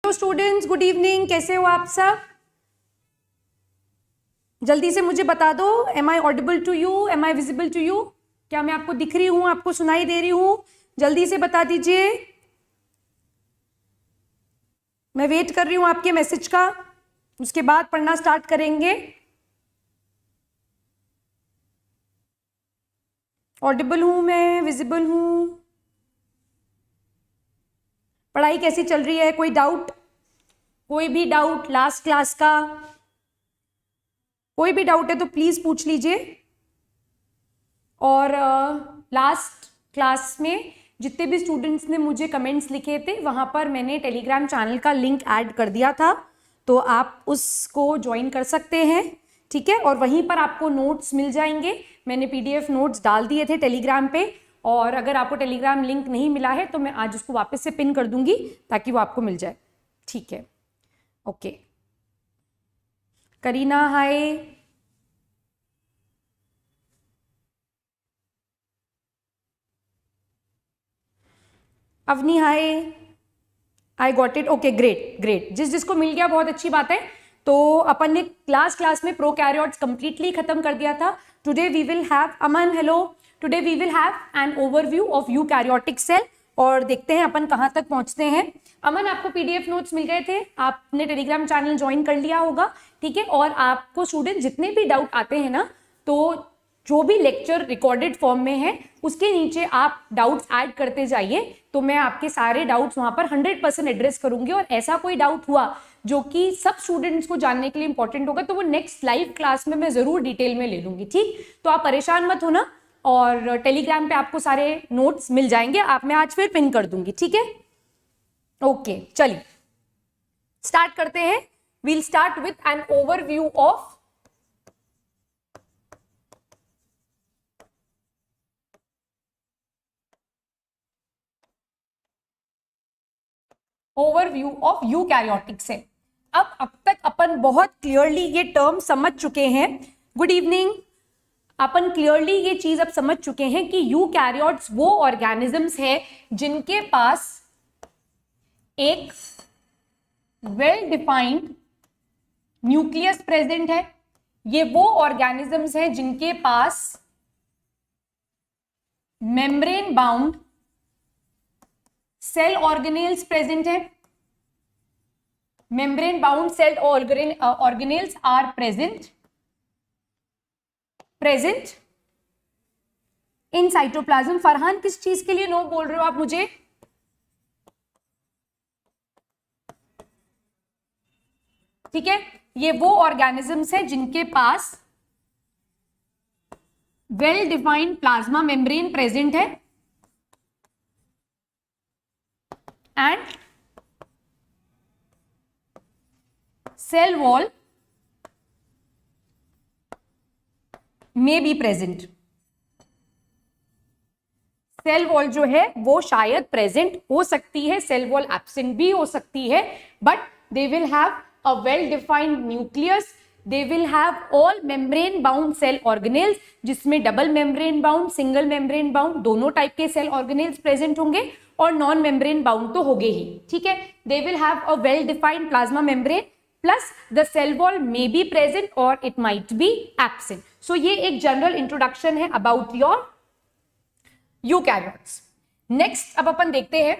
Hello students, good evening. कैसे हो आप सब? जल्दी से मुझे बता दो, am I audible to you, am I visible to you? क्या मैं आपको दिख रही हूं, आपको सुनाई दे रही हूं? जल्दी से बता दीजिए, मैं वेट कर रही हूं आपके मैसेज का, उसके बाद पढ़ना स्टार्ट करेंगे। ऑडिबल हूं मैं, विजिबल हूं। पढ़ाई कैसी चल रही है? कोई डाउट? कोई भी डाउट लास्ट क्लास का? कोई भी डाउट है तो प्लीज पूछ लीजिए। और लास्ट क्लास में जितने भी स्टूडेंट्स ने मुझे कमेंट्स लिखे थे वहां पर मैंने टेलीग्राम चैनल का लिंक ऐड कर दिया था, तो आप उसको ज्वाइन कर सकते हैं, ठीक है। और वहीं पर आपको नोट्स मिल जाएंगे। मैंने पीडीएफ नोट्स डाल दिए थे टेलीग्राम पे, और अगर आपको टेलीग्राम लिंक नहीं मिला है तो मैं आज उसको वापस से पिन कर दूंगी ताकि वो आपको मिल जाए, ठीक है। Okay, Kareena hi, Avni hi, I got it. Okay, great great. जिसको मिल गया बहुत अच्छी बात है। तो अपन ने लास्ट क्लास में प्रोकैरियोट्स कंप्लीटली खत्म कर दिया था। Today we will have, Aman hello, today we will have an overview of eukaryotic cell, और देखते हैं अपन कहां तक पहुंचते हैं। अमन, आपको पीडीएफ नोट्स मिल गए थे, आपने टेलीग्राम चैनल ज्वाइन कर लिया होगा, ठीक है। और आपको स्टूडेंट जितने भी डाउट आते हैं ना, तो जो भी लेक्चर रिकॉर्डेड फॉर्म में है उसके नीचे आप डाउट्स ऐड करते जाइए, तो मैं आपके सारे डाउट्स वहां पर 100% एड्रेस करूंगी। और ऐसा कोई डाउट हुआ जो कि सब स्टूडेंट्स को जानने के लिए इंपॉर्टेंट होगा तो वो नेक्स्ट लाइव क्लास में मैं जरूर डिटेल में ले लूंगी, ठीक। तो आप परेशान मत होना, और टेलीग्राम पे आपको सारे नोट्स मिल जाएंगे। आप मैं आज फिर पिन कर दूंगी, ठीक है। ओके, चलिए स्टार्ट करते हैं। We'll start with an overview of overview of eukaryotic cell. अब तक अपन बहुत क्लियरली ये टर्म समझ चुके हैं। Good evening. अपन क्लियरली ये चीज अब समझ चुके हैं कि यूकैरियोट्स वो ऑर्गेनिजम्स हैं जिनके पास एक वेल डिफाइंड न्यूक्लियस प्रेजेंट है। ये वो ऑर्गेनिजम्स हैं जिनके पास membrane bound cell organelles present है। Membrane bound cell organelles are present in cytoplasm. Farhan, किस चीज के लिए नो बोल रहे हो आप मुझे? ठीक है, ये वो ऑर्गेनिजम्स है जिनके पास well defined plasma membrane present है एंड सेल वॉल में बी प्रेजेंट। सेल वॉल जो है वो शायद प्रेजेंट हो सकती है, सेल वॉल एब्सेंट भी हो सकती है, but they will have a well defined nucleus. They will have all membrane bound cell organelles, जिसमें double membrane bound, single membrane bound दोनों टाइप के सेल ऑर्गेनेल्स प्रेजेंट होंगे, और नॉन मेम्ब्रेन बाउंड तो होंगे ही, ठीक है। They will have a well defined plasma membrane plus the cell wall may be present और it might be absent. So ये एक जनरल इंट्रोडक्शन है अबाउट योर यूकैरियोट्स। नेक्स्ट अब अपन देखते हैं,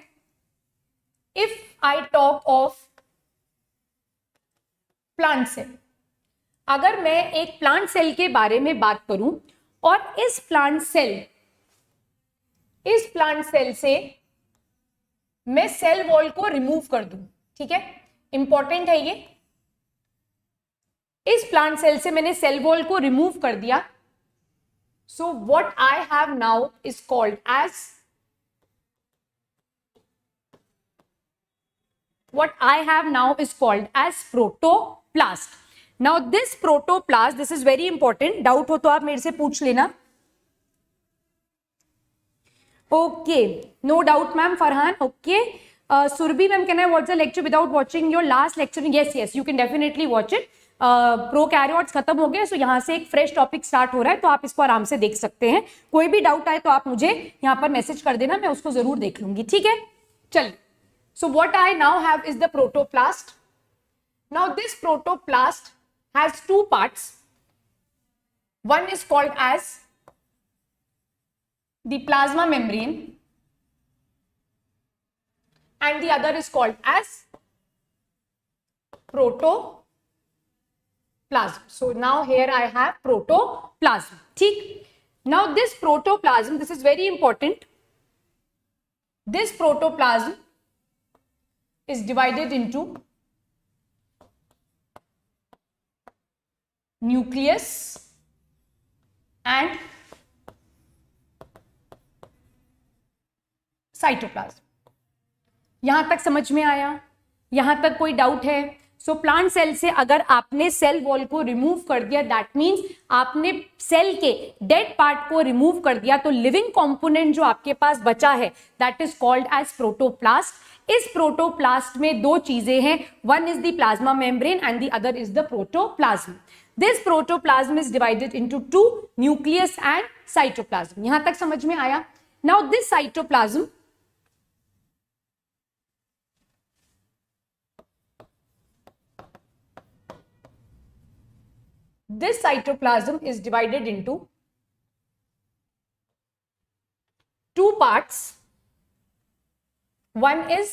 if I talk of plant cell. अगर मैं एक प्लांट सेल के बारे में बात करूं और इस प्लांट सेल से मैं सेल वॉल को रिमूव कर दूं, ठीक है, इंपॉर्टेंट है ये। इस प्लांट सेल से मैंने सेल वॉल को रिमूव कर दिया, so what I have now is called as protoplast. Now this protoplast, this is very important, doubt हो तो आप मेरे से पूछ लेना। Okay, no doubt ma'am. Farhan, okay. Surabhi ma'am, can I watch the lecture without watching your last lecture? Yes, you can definitely watch it. Prokaryotes खत्म हो गए, सो यहाँ से एक फ्रेश टॉपिक स्टार्ट हो रहा है, तो आप इसको आराम से देख सकते हैं। कोई भी डाउट आए तो आप मुझे यहाँ पर मैसेज कर देना, मैं उसको जरूर देख लूंगी, ठीक है। चलिए So what I now have is the protoplast. Now this protoplast has two parts. One is called as the plasma membrane and the other is called as protoplasm. So now here I have protoplasm. ठीक? Now this protoplasm, this is very important. This protoplasm is divided into nucleus and cytoplasm. यहां तक समझ में आया? यहां तक कोई doubt है? सो प्लांट सेल से अगर आपने सेल वॉल को रिमूव कर दिया, दैट मीन्स आपने सेल के डेड पार्ट को रिमूव कर दिया, तो लिविंग कंपोनेंट जो आपके पास बचा है that is called as protoplast. इस प्रोटोप्लास्ट में दो चीजें हैं, one is the plasma membrane and the other is the protoplasm. This protoplasm is divided into two, nucleus and cytoplasm. यहां तक समझ में आया? Now this cytoplasm, this cytoplasm is divided into two parts. One is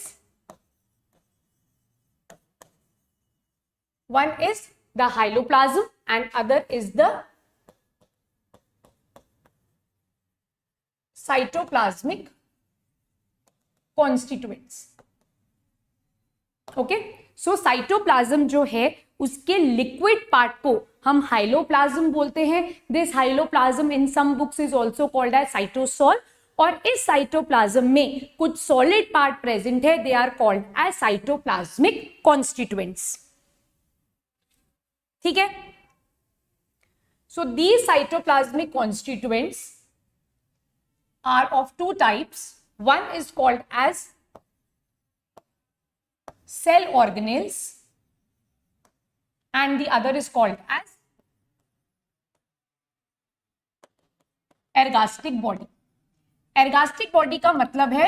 the hyaloplasm and other is the cytoplasmic constituents. Okay, so cytoplasm जो है उसके liquid part को हम हाइलोप्लाज्म बोलते हैं. This hyaloplasm in some books is also called as cytosol. और इस cytoplasm में कुछ सॉलिड पार्ट प्रेजेंट है, they are called as cytoplasmic constituents. ठीक है? So these cytoplasmic constituents are of two types. One is called as cell organelles and the other is called as ergastic body. ergastic body का मतलब है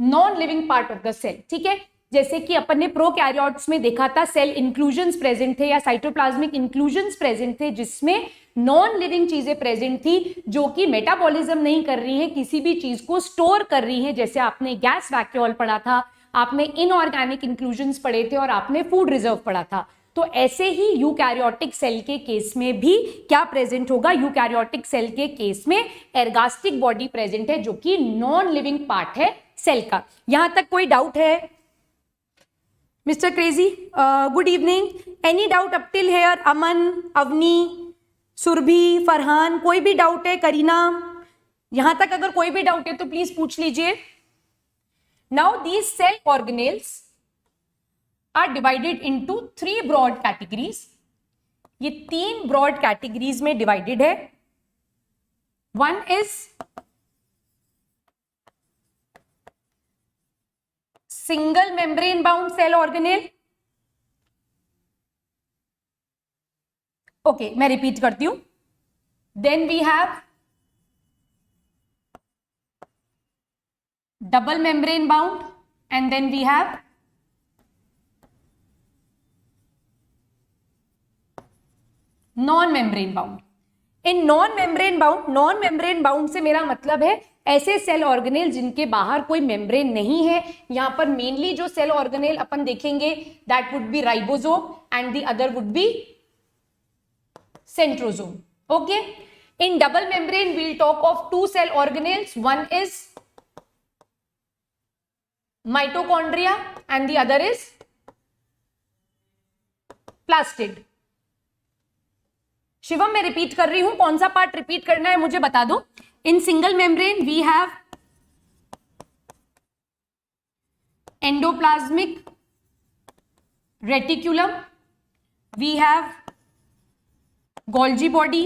non living part of the cell. ठीक है? जैसे कि अपन ने प्रोकैरियोट्स में देखा था सेल इंक्लूजन्स प्रेजेंट थे या साइटोप्लाज्मिक इंक्लूजन्स प्रेजेंट थे जिसमें नॉन लिविंग चीजें प्रेजेंट थी जो कि मेटाबॉलिज्म नहीं कर रही है, किसी भी चीज को स्टोर कर रही है. जैसे आपने गैस वैक्यूल पढ़ा था, आपने इनऑर्गेनिक इंक्लूजन्स पढ़े थे और आपने फूड रिजर्व पढ़ा था. तो ऐसे ही यूकैरियोटिक सेल के केस में भी क्या प्रेजेंट होगा? यूकैरियोटिक सेल के केस में एर्गास्टिक बॉडी प्रेजेंट है जो कि नॉन लिविंग पार्ट है सेल का. यहां तक कोई डाउट है? Mister crazy, good evening. Any doubt up till here? Aman, Avani, Surabhi, Farhan, कोई भी डाउट है? करीना, यहां तक अगर कोई भी डाउट है तो प्लीज पूछ लीजिए. Now these cell organelles are divided into three broad categories. ये तीन broad categories में divided है. One is single membrane bound cell organelle. Okay, मैं repeat करती हूं. Then we have double membrane bound and then we have non membrane bound. in non membrane bound से मेरा मतलब है ऐसे सेल ऑर्गेनेल जिनके बाहर कोई मेम्ब्रेन नहीं है. यहां पर मेनली जो सेल ऑर्गेनेल अपन देखेंगे that would be ribosome and the other would be centrosome. Okay, in double membrane we'll talk of two cell organelles. One is mitochondria and the other is plastid. Shivam, मैं repeat कर रही हूं, कौन सा part repeat करना है मुझे बता दो. In single membrane we have endoplasmic reticulum, we have Golgi body,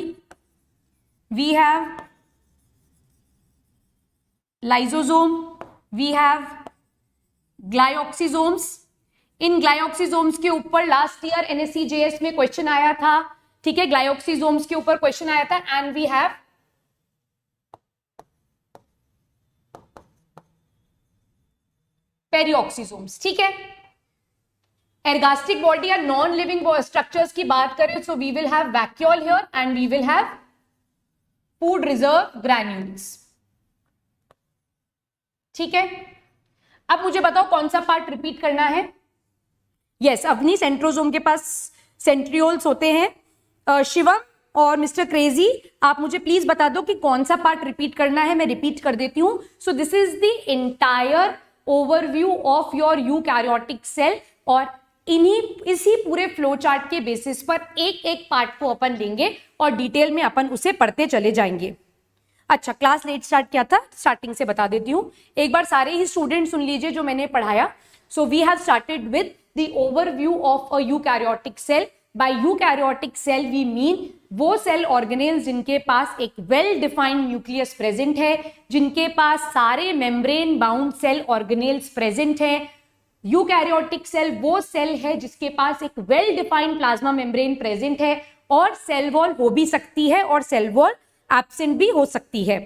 we have lysosome, we have glyoxysomes. इन ग्लाइऑक्सीसोम्स के ऊपर लास्ट ईयर एनएससीजेएस में क्वेश्चन आया था. ठीक है, ग्लाइऑक्सीसोम्स के ऊपर क्वेश्चन आया था. एंड वी हैव पेरिऑक्सीसोम्स, ठीक है। एर्गास्टिक बॉडी या नॉन लिविंग स्ट्रक्चर्स की बात करें so we will have vacuole here and we will have food reserve granules, ठीक है। अब मुझे बताओ कौन सा पार्ट रिपीट करना है। यस, अवनी सेंट्रोजोम के पास सेंट्रियोल्स होते हैं। शिवम और मिस्टर क्रेजी, आप मुझे प्लीज बता दो कि कौन सा पार्ट रिपीट करना है। मैं रिपीट कर देती हूं। So this is the entire overview of your eukaryotic cell, और इसी पूरे फ्लो चार्ट के बेसिस पर एक एक पार्ट को अपन लेंगे और डिटेल में अपन उसे पढ़ते चले जाएंगे। अच्छा, क्लास लेट स्टार्ट किया था, स्टार्टिंग से बता देती हूं। एक बार सारे ही स्टूडेंट सुन लीजिए जो मैंने पढ़ाया। So we have started with the overview of a eukaryotic cell. By eukaryotic cell we mean वो सेल ऑर्गेनेल्स जिनके पास एक वेल डिफाइंड न्यूक्लियस प्रेजेंट है, जिनके पास सारे membrane bound cell organelles present हैं। यूकैरियोटिक सेल वो सेल है जिसके पास एक well defined plasma membrane present है, और सेल वॉल हो भी सकती है और सेल वॉल एब्सेंट भी हो सकती है।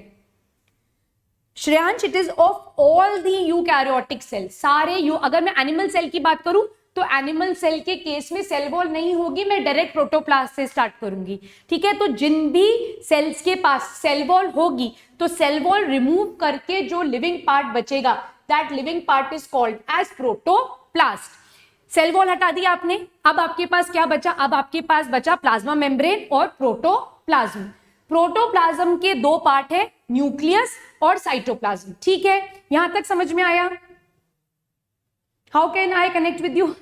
Shreyansh, it is of all the eukaryotic cell, सारे अगर मैं एनिमल सेल की बात करूं तो एनिमल सेल के केस में सेल वॉल नहीं होगी, मैं डायरेक्ट प्रोटोप्लास्ट से स्टार्ट करूंगी, ठीक है। तो जिन भी सेल्स के पास सेल वॉल होगी तो सेल वॉल रिमूव करके जो लिविंग पार्ट बचेगा, that living part is called as protoplast. Cell wall हटा दिया आपने, अब आपके पास क्या बचा? अब आपके पास बचा प्लाज्मा मेम्ब्रेन और प्रोटोप्लाज्म। प्रोटोप्लाज्म के दो पार्ट है, न्यूक्लियस और साइटोप्लाज्म, ठीक है। यहां तक समझ में आया? How can I connect with you?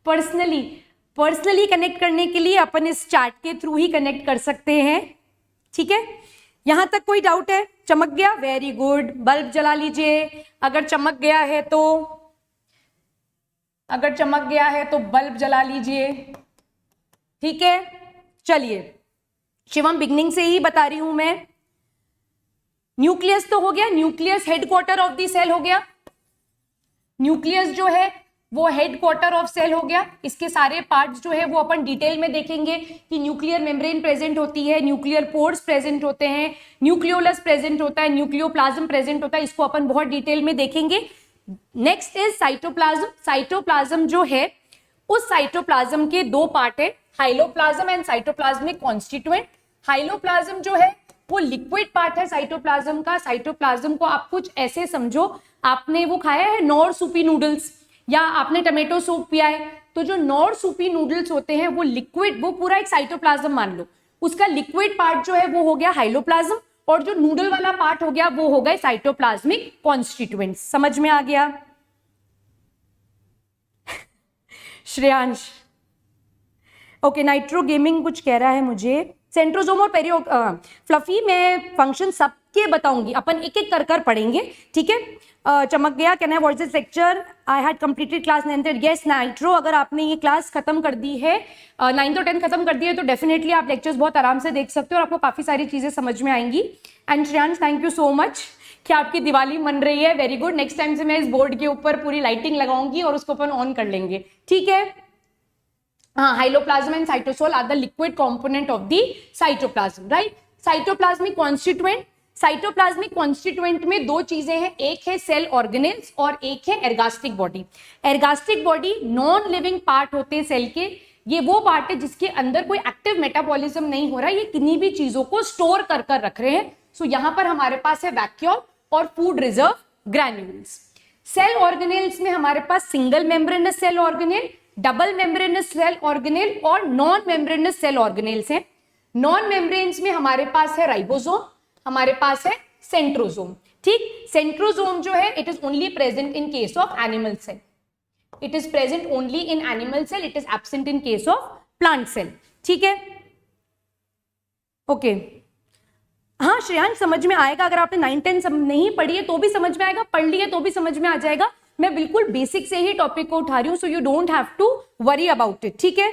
Personally connect करने के लिए अपन इस चार्ट के थ्रू ही कनेक्ट कर सकते हैं, ठीक है। यहां तक कोई डाउट है? चमक गया? वेरी गुड, बल्ब जला लीजिए अगर चमक गया है तो, अगर चमक गया है तो बल्ब जला लीजिए, ठीक है। चलिए, शिवम बिगनिंग से ही बता रही हूं मैं। न्यूक्लियस तो हो गया, nucleus headquarter of the cell हो गया। न्यूक्लियस जो है वो हेडक्वार्टर ऑफ सेल हो गया। इसके सारे पार्ट्स जो है वो अपन डिटेल में देखेंगे कि न्यूक्लियर मेम्ब्रेन प्रेजेंट होती है, न्यूक्लियर पोर्स प्रेजेंट होते हैं, न्यूक्लियोलस प्रेजेंट होता है, न्यूक्लियोप्लाज्म प्रेजेंट होता है, इसको अपन बहुत डिटेल में देखेंगे। Next is cytoplasm. साइटोप्लाज्म जो है उस साइटोप्लाज्म के दो पार्ट है, hyaloplasm and cytoplasmic constituent. Hyaloplasm जो है वो लिक्विड पार्ट है साइटोप्लाज्म का। साइटोप्लाज्म को आप कुछ ऐसे समझो, आपने वो खाया है नॉर सूपी नूडल्स या आपने टमेटो सूप पिया है, तो जो नॉर सूपी नूडल्स होते हैं वो लिक्विड, वो पूरा एक साइटोप्लाज्म मान लो, उसका लिक्विड पार्ट जो है वो हो गया हाइलोप्लाज्म, और जो नूडल वाला पार्ट हो गया वो हो गए साइटोप्लाज्मिक कॉन्स्टिट्यूएंट्स। समझ में आ गया? श्रेयांश, ओके। नाइट्रो गेमिंग कुछ कह रहा है मुझे, सेंट्रोजोम और फ्लफी में फंक्शन सबके बताऊंगी, अपन एक एक कर कर पढ़ेंगे, ठीक है। चमक गया, can I watch this lecture? I had completed class 9th and 10th। Yes nitro, अगर आपने ये क्लास खत्म कर दी है, 9th और 10th खत्म कर दी है, तो डेफिनेटली आप लेक्चर्स बहुत आराम से देख सकते हो और आपको काफी सारी चीजें समझ में आएंगी। And Shreyansh, thank you so much कि आपकी दिवाली मन रही है, वेरी गुड। नेक्स्ट टाइम से मैं इस बोर्ड के ऊपर पूरी लाइटिंग लगाऊंगी और उसको अपन ऑन कर लेंगे, ठीक है। Hyaloplasm and cytosol are the liquid component of the cytoplasm, right. Cytoplasmic constituent, cytoplasmic constituent में दो चीजें हैं, एक है सेल ऑर्गेनेल्स और एक है ergastic body. Ergastic body non living part होते हैं सेल के, ये वो पार्ट है जिसके अंदर कोई एक्टिव मेटाबॉलिज्म नहीं हो रहा है, ये किन्हीं भी चीजों को स्टोर कर कर रख रहे हैं। सो यहां पर हमारे पास है वैक्यूल और food reserve granules. Cell organelles में हमारे पास single membranous cell organelle, double membranous cell organelle और नॉन मेम्ब्रेनस सेल ऑर्गेनेल्स हैं। नॉन मेम्ब्रेन्स में हमारे पास है राइबोसोम, हमारे पास है सेंट्रोसोम, ठीक। सेंट्रोसोम जो है it is only present in case of animal cell, it is present only in animal cell, it is absent in case of plant cell, ठीक है, ओके। हाँ श्रेयांश, समझ में आएगा, अगर आपने 9th 10th नहीं पढ़ी है तो भी समझ में आएगा, पढ़ ली है तो भी समझ में आ जाएगा। मैं बिल्कुल बेसिक से ही टॉपिक को उठा रही हूं, so you don't have to worry about it, ठीक है।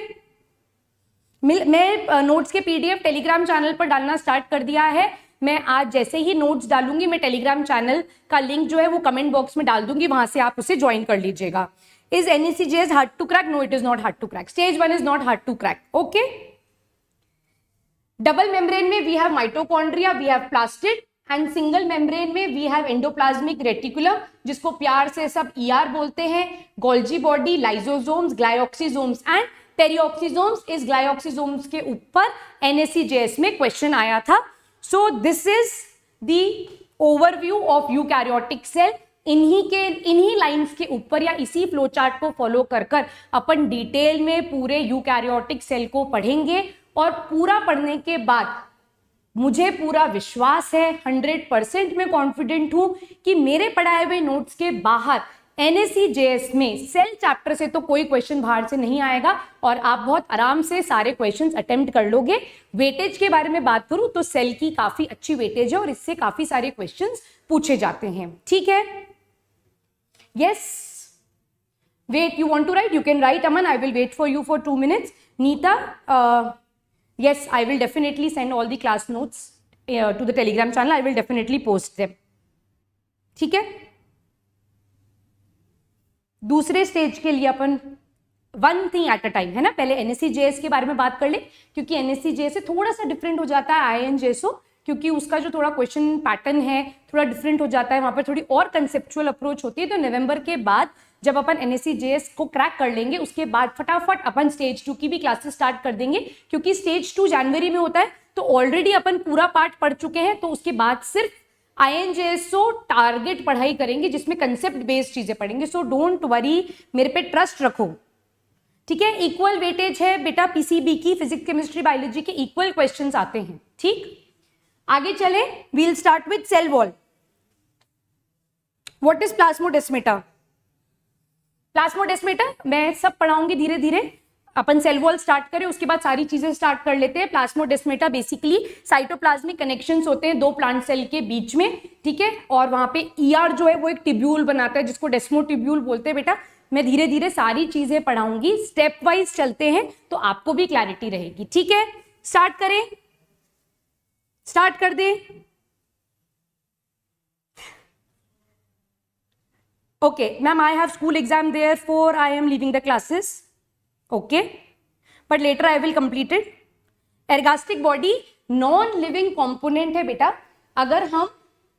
मैं नोट्स के पीडीएफ टेलीग्राम चैनल पर डालना स्टार्ट कर दिया है। मैं आज जैसे ही नोट्स डालूंगी, मैं टेलीग्राम चैनल का लिंक जो है वो कमेंट बॉक्स में डाल दूंगी, वहां से आप उसे ज्वाइन कर लीजिएगा। Is NECJS hard to crack? No, it is not hard to crack. Stage 1 is not hard to crack, okay. Double membrane में we have mitochondria, we have plastid and single membrane में we have endoplasmic reticulum, जिसको प्यार से सब ER बोलते हैं, Golgi body, lysosomes, glyoxysomes and peroxisomes. इस glyoxysomes के ऊपर NSEJS में क्वेश्चन आया था। So this is the overview of eukaryotic cell. इन्हीं लाइंस के ऊपर या इसी फ्लो चार्ट को फॉलो कर अपन डिटेल में पूरे यूकैरियोटिक सेल को पढ़ेंगे, और पूरा पढ़ने के बाद मुझे पूरा विश्वास है, 100% मैं कॉन्फिडेंट हूं कि मेरे पढ़ाए हुए नोट्स के बाहर NSEJS में सेल चैप्टर से तो कोई क्वेश्चन बाहर से नहीं आएगा, और आप बहुत आराम से सारे क्वेश्चंस अटेम्प्ट कर लोगे। वेटेज के बारे में बात करूं तो सेल की काफी अच्छी वेटेज है और इससे काफी सारे क्वेश्चंस पूछे जाते हैं। ठीक है, yes, wait, you want to write, you can write Aman, I will wait for you for 2 minutes. Nita, yes, I will definitely send all the class notes to the Telegram channel. I will definitely post them. ठीक है, दूसरे stage के लिए अपन one thing at a time, है ना। पहले NSEJS के बारे में बात कर ले, क्योंकि NSEJS से थोड़ा सा डिफरेंट हो जाता है INJSO, क्योंकि उसका जो थोड़ा क्वेश्चन पैटर्न है थोड़ा डिफरेंट हो जाता है, वहां पर थोड़ी और कंसेप्चुअल अप्रोच होती है। तो नवंबर के बाद जब अपन NSEJS को क्रैक कर लेंगे, उसके बाद फटाफट अपन स्टेज 2 की भी क्लासेस स्टार्ट कर देंगे, क्योंकि स्टेज 2 जनवरी में होता है, तो ऑलरेडी अपन पूरा पार्ट पढ़ चुके हैं। तो उसके बाद सिर्फ INJSO टारगेट पढ़ाई करेंगे, जिसमें कंसेप्ट बेस्ड चीजें पढ़ेंगे। सो डोंट वरी, मेरे पे ट्रस्ट रखो, ठीक है। इक्वल वेटेज है बेटा PCB की, फिजिक्स केमिस्ट्री बायोलॉजी के इक्वल क्वेश्चंस आते हैं। ठीक, आगे चले, we'll start with cell wall. What is plasmodesmata? Plasmodesmata मैं सब पढ़ाऊंगी धीरे धीरे, अपन सेल वॉल स्टार्ट करें, उसके बाद सारी चीजें स्टार्ट कर लेते हैं। प्लाज्मोडेस्माटा बेसिकली साइटोप्लाज्मिक कनेक्शंस होते हैं दो प्लांट सेल के बीच में, ठीक है, और वहां पे ER जो है वो एक ट्यूब्यूल बनाता है, जिसको डेस्मोट्यूब्यूल बोलते हैं। बेटा मैं धीरे धीरे सारी चीजें पढ़ाऊंगी, स्टेप वाइज चलते हैं तो आपको भी क्लैरिटी रहेगी। ठीक है, स्टार्ट करें, स्टार्ट कर दे। Okay, ma'am, I have school exam, therefore I am leaving the classes. Okay, but later I will complete it. Ergastic body non-living component है बेटा। अगर हम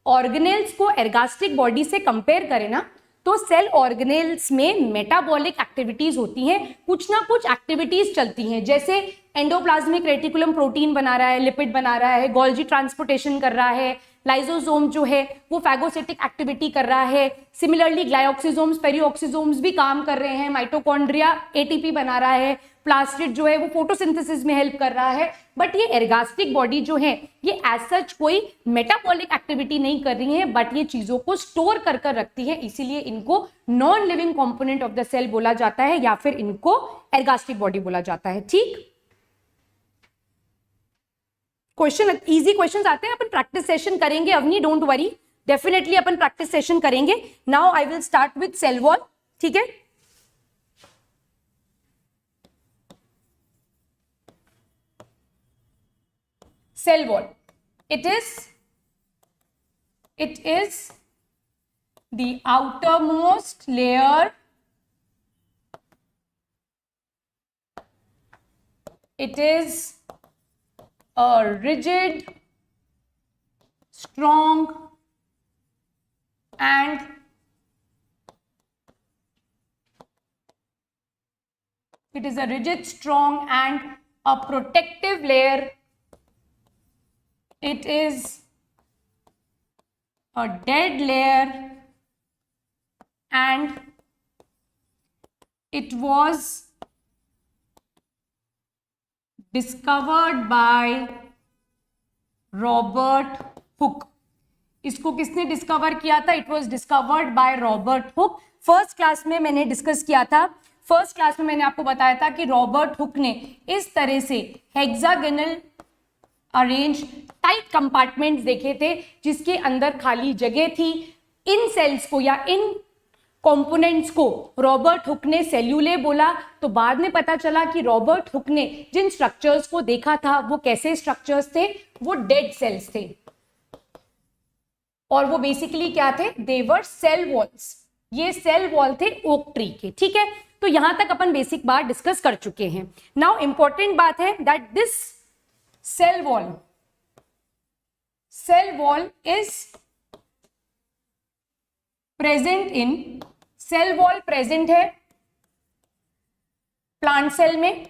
ऑर्गेनेल्स को एर्गास्टिक बॉडी से कंपेयर करें ना, तो सेल ऑर्गेनेल्स में मेटाबॉलिक एक्टिविटीज होती हैं, कुछ ना कुछ एक्टिविटीज चलती हैं, जैसे एंडोप्लाज्मिक रेटिकुलम प्रोटीन बना रहा है, लिपिड बना रहा है, गोल्जी ट्रांसपोर्टेशन कर रहा है, लाइसोसोम जो है वो फैगोसिटिक एक्टिविटी कर रहा है, सिमिलरली ग्लाइऑक्सीसोम्स, पेरिऑक्सीसोम्स भी काम कर रहे हैं, माइटोकॉन्ड्रिया ATP बना रहा है, प्लास्टिड जो है वो फोटोसिंथेसिस में हेल्प कर रहा है। बट ये एर्गास्टिक बॉडी जो है ये एज सच कोई मेटाबॉलिक एक्टिविटी नहीं कर रही है, बट ये चीजों को स्टोर कर कर रखती है, इसीलिए इनको non living component of the cell बोला जाता है, या फिर इनको एर्गास्टिक बॉडी बोला जाता है। ठीक, क्वेश्चन इजी क्वेश्चंस आते हैं, अपन प्रैक्टिस सेशन करेंगे। अवनी डोंट वरी, डेफिनेटली अपन प्रैक्टिस सेशन करेंगे। Now I will start with cell wall. ठीक है, cell wall, it is the outermost layer, it is a rigid, strong and a protective layer. It is a dead layer and it was discovered by Robert Hooke. इसको किसने discover किया था? It was discovered by Robert Hooke. First class में मैंने discuss किया था, first class में मैंने आपको बताया था कि रॉबर्ट हुक ने इस तरह से हेक्सागोनल अरेंज टाइट कंपार्टमेंट्स देखे थे, जिसके अंदर खाली जगह थी। इन सेल्स को या इन कंपोनेंट्स को रॉबर्ट हुक ने सेल्यूले बोला। तो बाद में पता चला कि रॉबर्ट हुक ने जिन स्ट्रक्चर्स को देखा था वो कैसे स्ट्रक्चर्स थे, वो डेड सेल्स थे, और वो बेसिकली क्या थे? दे वर सेल वॉल्स। ये सेल वॉल थे ओक ट्री के। ठीक है, तो यहां तक अपन बेसिक बात डिस्कस कर चुके हैं। नाउ इंपॉर्टेंट बात है that this cell cell wall is present in, cell wall present है प्लांट सेल में,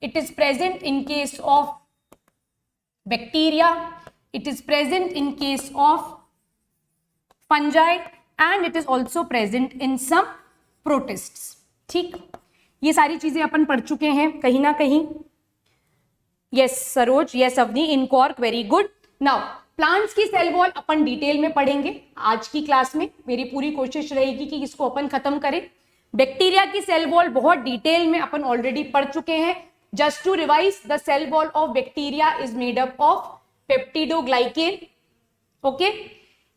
it is present in case of bacteria, it is present in case of fungi and it is also present in some protists. ठीक, ये सारी चीजें अपन पढ़ चुके हैं कहीं ना कहीं. Yes Saroj, yes Avani, in cork, very good. Now plants की सेल वॉल अपन डिटेल में पढ़ेंगे आज की क्लास में. मेरी पूरी कोशिश रहेगी कि इसको अपन खत्म करें. बैक्टीरिया की सेल वॉल बहुत डिटेल में अपन ऑलरेडी पढ़ चुके हैं. Just to revise, the cell wall of bacteria is made up of peptidoglycan. Okay,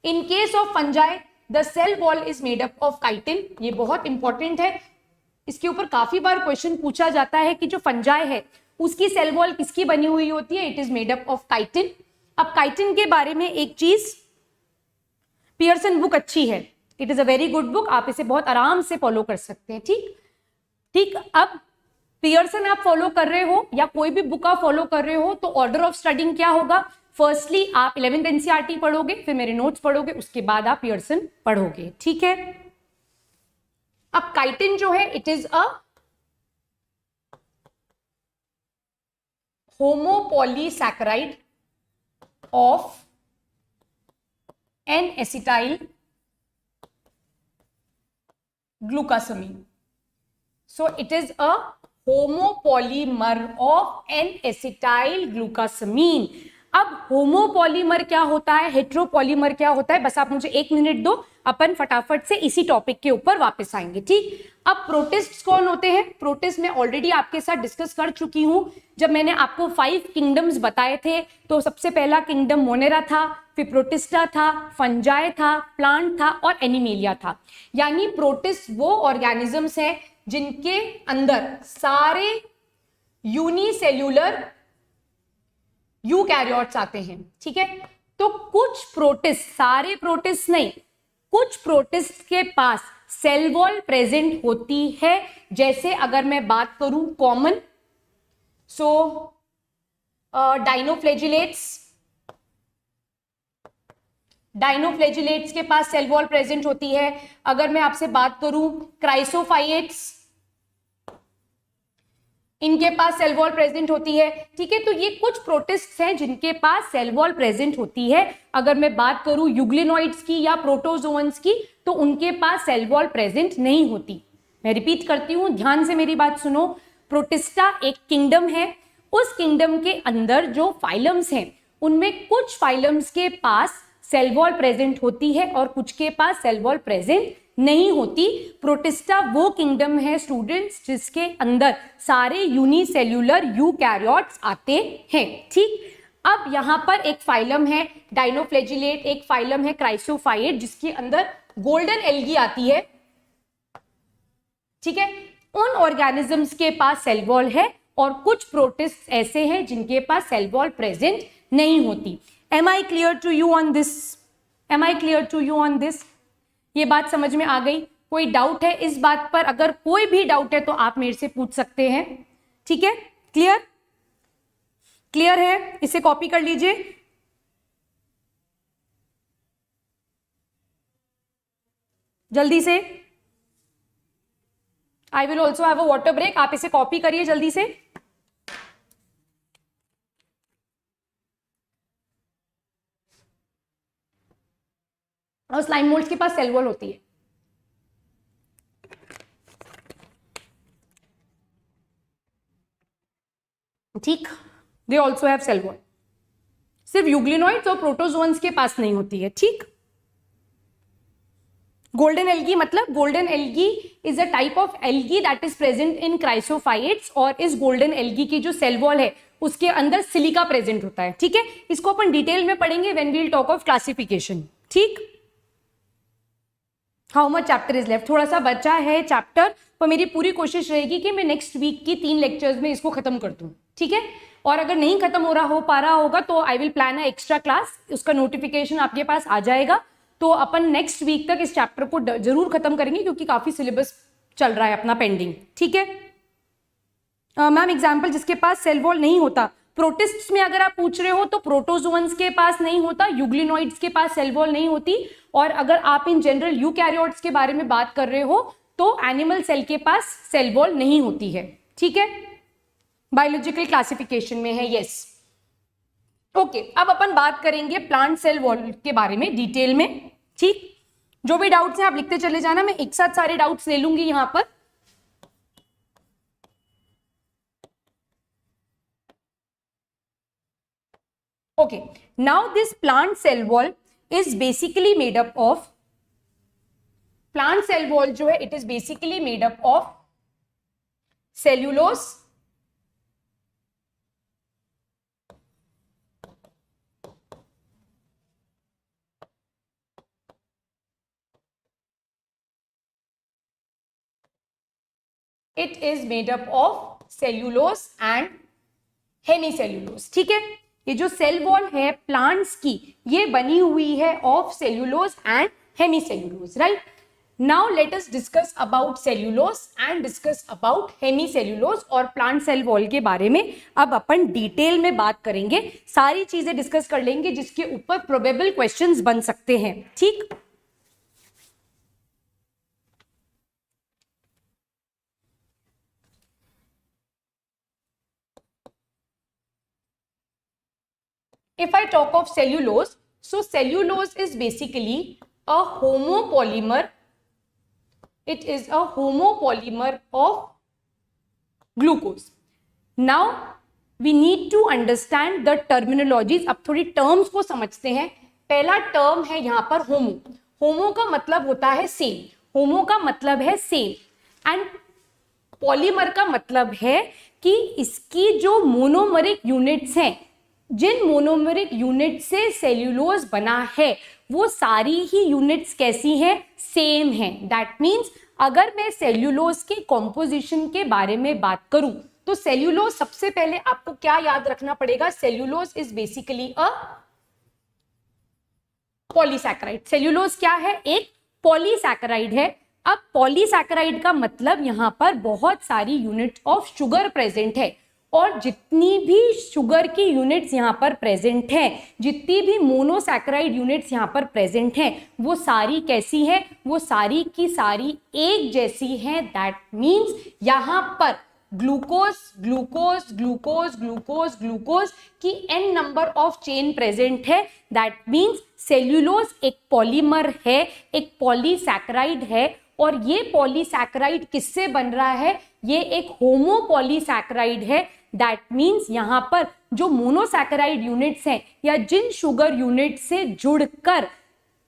in case of fungi the cell wall is made up of chitin. ये बहुत important है, इसके ऊपर काफी बार क्वेश्चन पूछा जाता है कि जो फंजाई है उसकी सेल वॉल किसकी बनी हुई होती है. It is made up of chitin. अब काइटिन के बारे में एक चीज, पियर्सन बुक अच्छी है, it is a very good book, आप इसे बहुत आराम से फॉलो कर सकते हैं. ठीक ठीक. अब पियर्सन आप फॉलो कर रहे हो या कोई भी बुक आप फॉलो कर रहे हो तो ऑर्डर ऑफ स्टडिंग क्या होगा. फर्स्टली आप 11th एनसीईआरटी पढ़ोगे, फिर मेरे नोट्स पढ़ोगे, उसके बाद आप पियर्सन पढ़ोगे. ठीक है. अब काइटिन जो है it is a homopolysaccharide of N acetyl glucosamine. So it is a homopolymer of N acetyl glucosamine. अब होमोपॉलीमर क्या होता है, हेट्रोपॉलीमर क्या होता है, बस आप मुझे 1 मिनट दो, अपन फटाफट से इसी टॉपिक के ऊपर वापस आएंगे. ठीक. अब प्रोटिस्ट कौन होते हैं. प्रोटिस्ट मैं ऑलरेडी आपके साथ डिस्कस कर चुकी हूं जब मैंने आपको 5 किंगडम्स बताए थे. तो सबसे पहला किंगडम मोनेरा था, फिर प्रोटिस्टा था, फंजाई था, प्लांट था और एनिमेलिया था. यानी प्रोटिस्ट वो ऑर्गेनिजम्स हैं जिनके अंदर सारे यूनिसेल्यूलर यूकैरियोट्स आते हैं. ठीक है. तो कुछ प्रोटिस्ट, सारे प्रोटिस्ट नहीं, कुछ प्रोटिस्ट के पास सेल वॉल प्रेजेंट होती है. जैसे अगर मैं बात करूं कॉमन, सो डाइनोफ्लेजिलेट्स के पास सेल वॉल प्रेजेंट होती है. अगर मैं आपसे बात करूं क्राइसोफाइट्स, इनके पास सेल वॉल प्रेजेंट होती है. ठीक है. तो ये कुछ प्रोटिस्ट्स हैं जिनके पास सेल वॉल प्रेजेंट होती है. अगर मैं बात करूं यूग्लिनोइड्स की या प्रोटोजोअन्स की तो उनके पास सेल वॉल प्रेजेंट नहीं होती. मैं रिपीट करती हूं, ध्यान से मेरी बात सुनो. प्रोटिस्टा एक किंगडम है, उस किंगडम के अंदर जो फाइलम्स हैं उनमें कुछ फाइलम्स के पास सेल वॉल प्रेजेंट होती है और कुछ के पास सेल वॉल प्रेजेंट नहीं होती. प्रोटिस्टा वो किंगडम है स्टूडेंट्स जिसके अंदर सारे यूनिसेल्यूलर यूकैरियोट्स आते हैं. ठीक. अब यहां पर एक फाइलम है डाइनोफ्लेजिलेट, एक फाइलम है क्राइसोफाइट जिसके अंदर गोल्डन एल्गी आती है. ठीक है. उन ऑर्गेनिजम्स के पास सेल वॉल है और कुछ प्रोटिस्ट ऐसे हैं जिनके पास सेल वॉल प्रेजेंट नहीं होती. Am I clear to you on this? Am I clear to you on this? ये बात समझ में आ गई? कोई डाउट है इस बात पर? अगर कोई भी डाउट है तो आप मेरे से पूछ सकते हैं. ठीक है. क्लियर? क्लियर है? इसे कॉपी कर लीजिए. जल्दी से. I will also have a water break. आप इसे कॉपी करिए जल्दी से. और स्लाइम मोल्ड्स के पास सेल वॉल होती है. ठीक. They also have cell wall. सिर्फ यूग्लिनोइड्स और प्रोटोजोअन्स के पास नहीं होती है. ठीक. गोल्डन एल्गी मतलब golden algae is a type of algae that is present in chrysophytes. और इस गोल्डन एल्गी की जो सेल वॉल है उसके अंदर सिलिका प्रेजेंट होता है. ठीक है. इसको अपन डिटेल में पढ़ेंगे when we will talk of classification. ठीक. How much chapter is left? थोड़ा सा बचा है चैप्टर, पर मेरी पूरी कोशिश रहेगी कि मैं नेक्स्ट वीक की 3 लेक्चर्स में इसको खत्म कर दूं. ठीक है. और अगर नहीं खत्म हो पा रहा होगा तो I will plan a extra class, उसका नोटिफिकेशन आपके पास आ जाएगा. तो अपन नेक्स्ट वीक तक इस चैप्टर को जरूर खत्म करेंगे क्योंकि काफी सिलेबस चल रहा है अपना पेंडिंग. ठीक है. मैम एग्जाम्पल जिसके पास सेल वॉल नहीं होता प्रोटिस्ट्स में अगर आप पूछ रहे हो तो प्रोटोजोअन्स के पास नहीं होता, यूग्लिनोइड्स के पास सेल वॉल नहीं होती, और अगर आप इन जनरल यूकैरियोट्स के बारे में बात कर रहे हो तो एनिमल सेल के पास सेल वॉल नहीं होती है। ठीक है, बायोलॉजिकल क्लासिफिकेशन में है, यस। ओके, अब अपन बात करेंगे प्लांट सेल वॉल के बारे में डिटेल में। ठीक, जो भी डाउट्स हैं आप लिखते चले जाना, मैं एक साथ सारे डाउट्स ले लूंगी यहां पर। Okay, now this plant cell wall is basically made up of, plant cell wall जो है it is basically made up of cellulose, it is made up of cellulose and hemicellulose. ठीक है, ये जो सेल वॉल है plants की ये बनी हुई है of cellulose and hemicellulose, right. Now let us discuss about cellulose and discuss about hemicellulose और प्लांट सेल वॉल के बारे में अब अपन डिटेल में बात करेंगे, सारी चीजें डिस्कस कर लेंगे जिसके ऊपर प्रोबेबल क्वेश्चंस बन सकते हैं। ठीक, if I talk of cellulose, so cellulose is basically a homopolymer. It is a homopolymer of glucose. Now we need to understand the terminologies. अब थोड़ी टर्म्स को समझते हैं। पहला टर्म है यहाँ पर होमो। होमो का मतलब होता है सेम, होमो का मतलब है सेम, एंड पॉलीमर का मतलब है कि इसकी जो मोनोमरिक यूनिट्स हैं, जिन मोनोमेरिक यूनिट से सेल्यूलोज बना है वो सारी ही यूनिट्स कैसी हैं, सेम हैं। दैट मीन्स अगर मैं सेल्यूलोज के कॉम्पोजिशन के बारे में बात करूं तो सेल्यूलोज सबसे पहले आपको क्या याद रखना पड़ेगा, cellulose is basically a polysaccharide. Cellulose क्या है, एक पॉलीसैकेराइड है। अब पॉलीसैकेराइड का मतलब यहां पर बहुत सारी यूनिट ऑफ शुगर प्रेजेंट है, और जितनी भी शुगर की यूनिट्स यहाँ पर प्रेजेंट हैं, जितनी भी मोनोसैकेराइड यूनिट्स यहाँ पर प्रेजेंट हैं, वो सारी कैसी हैं, वो सारी की सारी एक जैसी हैं। दैट मीन्स यहाँ पर glucose glucose glucose glucose glucose की n number of chain present है। दैट मीन्स सेल्यूलोज एक पॉलीमर है, एक पॉलीसैकेराइड है, और ये पॉलीसैकेराइड किससे बन रहा है, ये एक होमोपॉलीसैकेराइड है। दैट मीन्स यहाँ पर जो मोनोसैकेराइड यूनिट्स हैं या जिन शुगर यूनिट से जुड़कर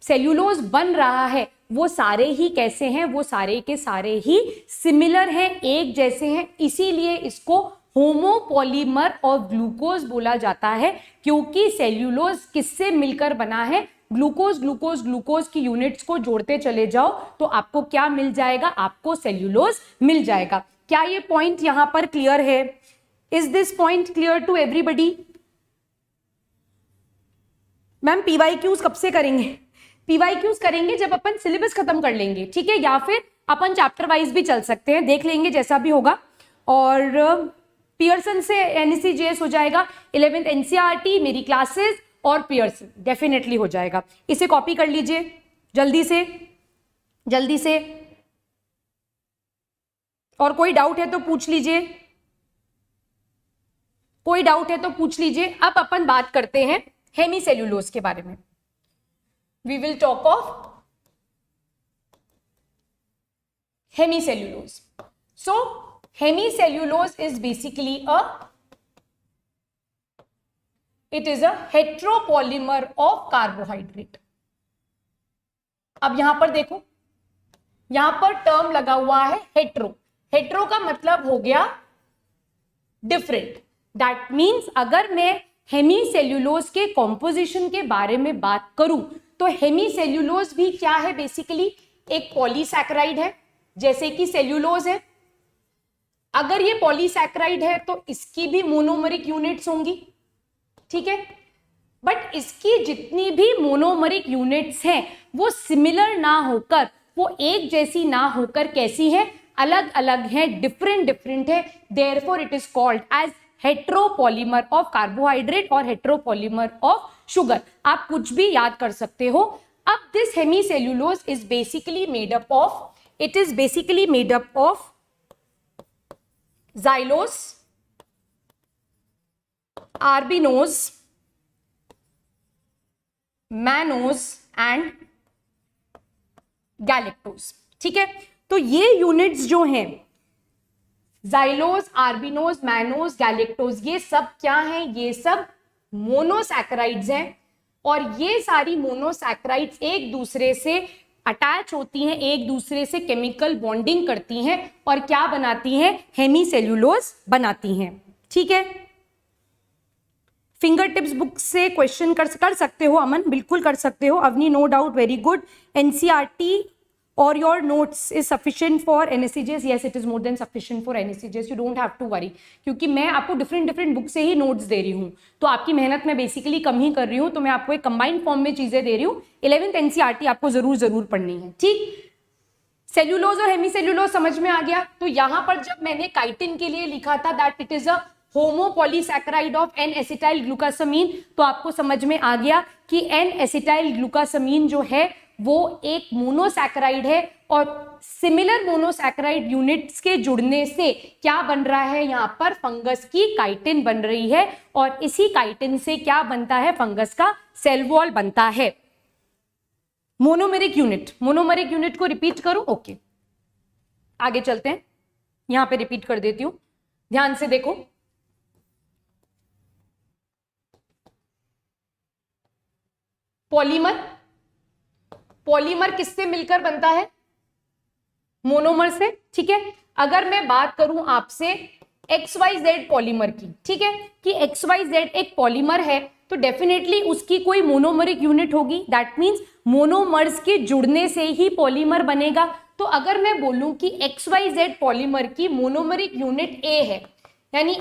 सेल्यूलोज बन रहा है वो सारे ही कैसे हैं, वो सारे के सारे ही सिमिलर हैं, एक जैसे हैं। इसीलिए इसको होमोपॉलीमर ऑफ ग्लूकोज बोला जाता है, क्योंकि सेल्यूलोज किससे मिलकर बना है, ग्लूकोज ग्लूकोज ग्लूकोज की यूनिट्स को जोड़ते चले जाओ तो आपको क्या मिल जाएगा, आपको सेल्यूलोज मिल जाएगा। क्या ये पॉइंट यहां पर क्लियर है? Is this point clear to everybody? Ma'am PYQs कब से करेंगे? पीवाईक्यूज करेंगे जब अपन सिलेबस खत्म कर लेंगे, ठीक है, या फिर अपन चैप्टर वाइज भी चल सकते हैं, देख लेंगे जैसा भी होगा। और पियर्सन से NECJS हो जाएगा, 11th NCERT मेरी क्लासेस और पियर्सन डेफिनेटली हो जाएगा। इसे कॉपी कर लीजिए जल्दी से जल्दी से, और कोई डाउट है तो पूछ लीजिए, कोई डाउट है तो पूछ लीजिए। अब अपन बात करते हैं हेमीसेल्यूलोज के बारे में। We will talk of hemicellulose. So hemicellulose is basically it is a heteropolymer of carbohydrate। अब यहां पर देखो, यहां पर टर्म लगा हुआ है हेट्रो। हेट्रो का मतलब हो गया डिफरेंट। दैट मीन्स अगर मैं हेमीसेल्यूलोज के कॉम्पोजिशन के बारे में बात करूं तो हेमीसेल्यूलोज भी क्या है, बेसिकली एक पॉलीसैकेराइड है जैसे कि सेल्यूलोज है। अगर ये पॉलीसैकेराइड है तो इसकी भी मोनोमरिक यूनिट्स होंगी, ठीक है, बट इसकी जितनी भी मोनोमरिक यूनिट्स हैं वो सिमिलर ना होकर, वो एक जैसी ना होकर कैसी है, अलग अलग है, डिफरेंट डिफरेंट है। Therefore it is called as heteropolymer of carbohydrate और हेट्रोपॉलीमर ऑफ शुगर। आप कुछ भी याद कर सकते हो। अब this hemicellulose is basically made up of, it is basically made up of xylose, arabinose, mannose and galactose. ठीक है, तो ये यूनिट्स जो हैं जाइलोज, आर्बिनोज, मैनोज, गैलेक्टोज, ये सब क्या हैं? ये सब मोनोसैकेराइड्स हैं और ये सारी मोनोसैकेराइड्स एक दूसरे से अटैच होती हैं, एक दूसरे से केमिकल बॉन्डिंग करती हैं और क्या बनाती हैं? हेमीसेल्यूलोज बनाती हैं। ठीक है, फिंगर टिप्स बुक से क्वेश्चन कर सकते हो अमन, बिल्कुल कर सकते हो। Avni, no doubt, very good. NCERT or your notes is sufficient for NSCGS? Yes, it is more than sufficient for NSCGS. You don't have to worry, क्योंकि मैं आपको डिफरेंट बुक से ही नोट्स दे रही हूँ, तो आपकी मेहनत मैं बेसिकली कम ही कर रही हूँ, तो मैं आपको एक कंबाइंड फॉर्म में चीजें दे रही हूँ। 11th NCERT आपको जरूर पढ़नी है। ठीक, सेल्यूलोज और हेमीसेल्यूलोज समझ में आ गया। तो यहां पर जब मैंने काइटिन के लिए लिखा था that it is a homopolysaccharide of N acetyl glucosamine, तो आपको समझ में आ गया कि एन एसिटाइल ग्लूकासामीन जो है वो एक मोनोसैकेराइड है और सिमिलर मोनोसैकेराइड यूनिट्स के जुड़ने से क्या बन रहा है? यहां पर फंगस की काइटिन बन रही है और इसी काइटिन से क्या बनता है? फंगस का सेल वॉल बनता है। मोनोमेरिक यूनिट को रिपीट करूं? ओके, आगे चलते हैं। यहां पे रिपीट कर देती हूं, ध्यान से देखो। पॉलीमर किससे मिलकर बनता है? मोनोमर से। ठीक है, अगर मैं बात करूं आपसे XYZ पॉलीमर की, ठीक है, कि XYZ एक पॉलीमर है तो डेफिनेटली उसकी कोई मोनोमरिक यूनिट होगी। दैट मींस मोनोमर्स के जुड़ने से ही पॉलीमर बनेगा। तो अगर मैं बोलूं कि XYZ पॉलीमर की मोनोमरिक यूनिट A है, यानी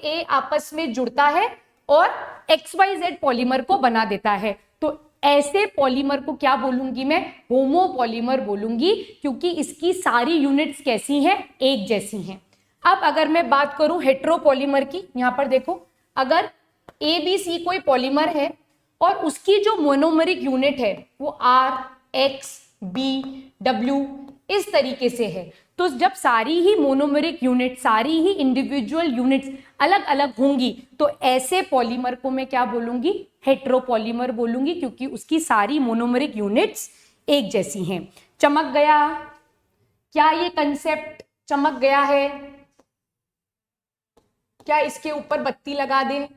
A आपस में जुड़ता है और XYZ पॉलीमर को बना देता है, तो ऐसे पॉलीमर को क्या बोलूंगी मैं? होमोपॉलीमर बोलूंगी, क्योंकि इसकी सारी यूनिट्स कैसी हैं? एक जैसी हैं। अब अगर मैं बात करूं हेट्रोपॉलीमर की, यहां पर देखो, अगर ABC कोई पॉलीमर है और उसकी जो मोनोमरिक यूनिट है वो R, X, B, W इस तरीके से है, तो जब सारी ही मोनोमेरिक यूनिट, सारी ही इंडिविजुअल यूनिट्स अलग अलग होंगी, तो ऐसे पॉलीमर को मैं क्या बोलूंगी? हेट्रोपॉलीमर बोलूंगी, क्योंकि उसकी सारी मोनोमेरिक यूनिट्स एक जैसी हैं। चमक गया क्या? ये कंसेप्ट चमक गया है क्या? इसके ऊपर बत्ती लगा दें।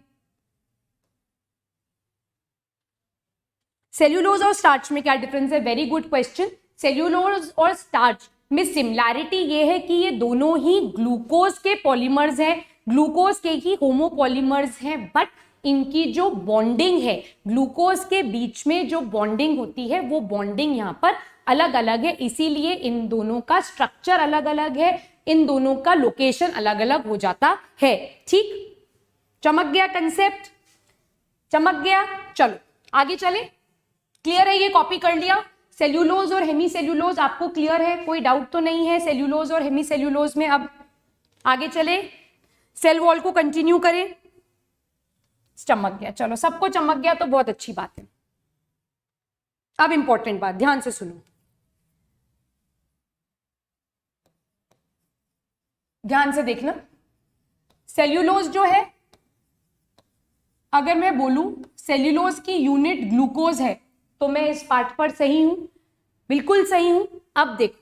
सेल्यूलोज और स्टार्च में क्या डिफरेंस है? Very good question. सेल्यूलोज और स्टार्च में सिमिलैरिटी ये है कि ये दोनों ही ग्लूकोज के पॉलीमर्स हैं, ग्लूकोज के ही होमोपॉलीमर्स हैं, बट इनकी जो बॉन्डिंग है, ग्लूकोज के बीच में जो बॉन्डिंग होती है वो बॉन्डिंग यहाँ पर अलग अलग है, इसीलिए इन दोनों का स्ट्रक्चर अलग अलग है, इन दोनों का लोकेशन अलग अलग हो जाता है। ठीक, चमक गया कंसेप्ट? चमक गया। चलो आगे चले। क्लियर है? ये कॉपी कर लिया। सेल्यूलोज और हेमीसेल्यूलोज आपको क्लियर है? कोई डाउट तो नहीं है सेल्यूलोज और हेमीसेल्यूलोज में? अब आगे चले, सेल वॉल को कंटिन्यू करें। चमक गया, चलो सबको चमक गया तो बहुत अच्छी बात है। अब इंपॉर्टेंट बात ध्यान से सुनो, ध्यान से देखना। सेल्यूलोज जो है, अगर मैं बोलूं सेल्यूलोज की यूनिट ग्लूकोज है तो मैं इस पार्ट पर सही हूं, बिल्कुल सही हूं। अब देखो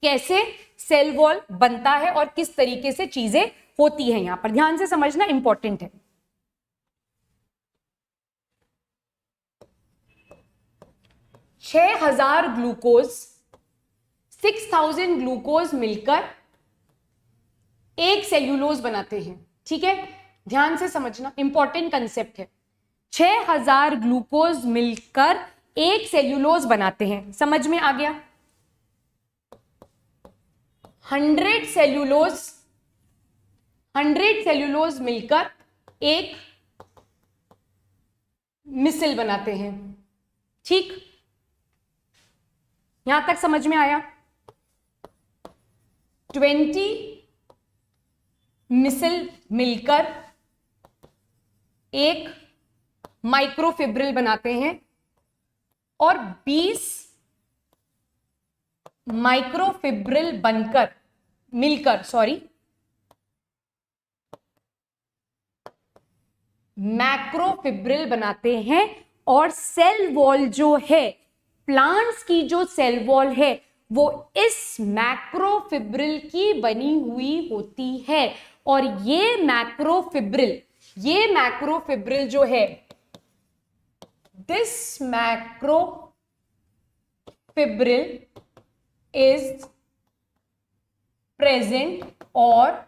कैसे सेल वॉल बनता है और किस तरीके से चीजें होती है, यहां पर ध्यान से समझना, इंपॉर्टेंट है। छह 6000 ग्लूकोज, 6000 ग्लूकोज मिलकर एक सेल्यूलोज बनाते हैं। ठीक है, ध्यान से समझना, इंपॉर्टेंट कंसेप्ट है। 6000 ग्लूकोज मिलकर एक सेल्यूलोज बनाते हैं, समझ में आ गया? 100 सेल्यूलोज मिलकर एक मिसल बनाते हैं। ठीक, यहां तक समझ में आया? 20 मिसल मिलकर एक माइक्रोफिब्रिल बनाते हैं और 20 माइक्रोफिब्रिल मैक्रोफिब्रिल बनाते हैं। और सेल वॉल जो है, प्लांट्स की जो सेल वॉल है वो इस मैक्रोफिब्रिल की बनी हुई होती है। और ये मैक्रोफिब्रिल जो है, this मैक्रोफिब्रिल is present or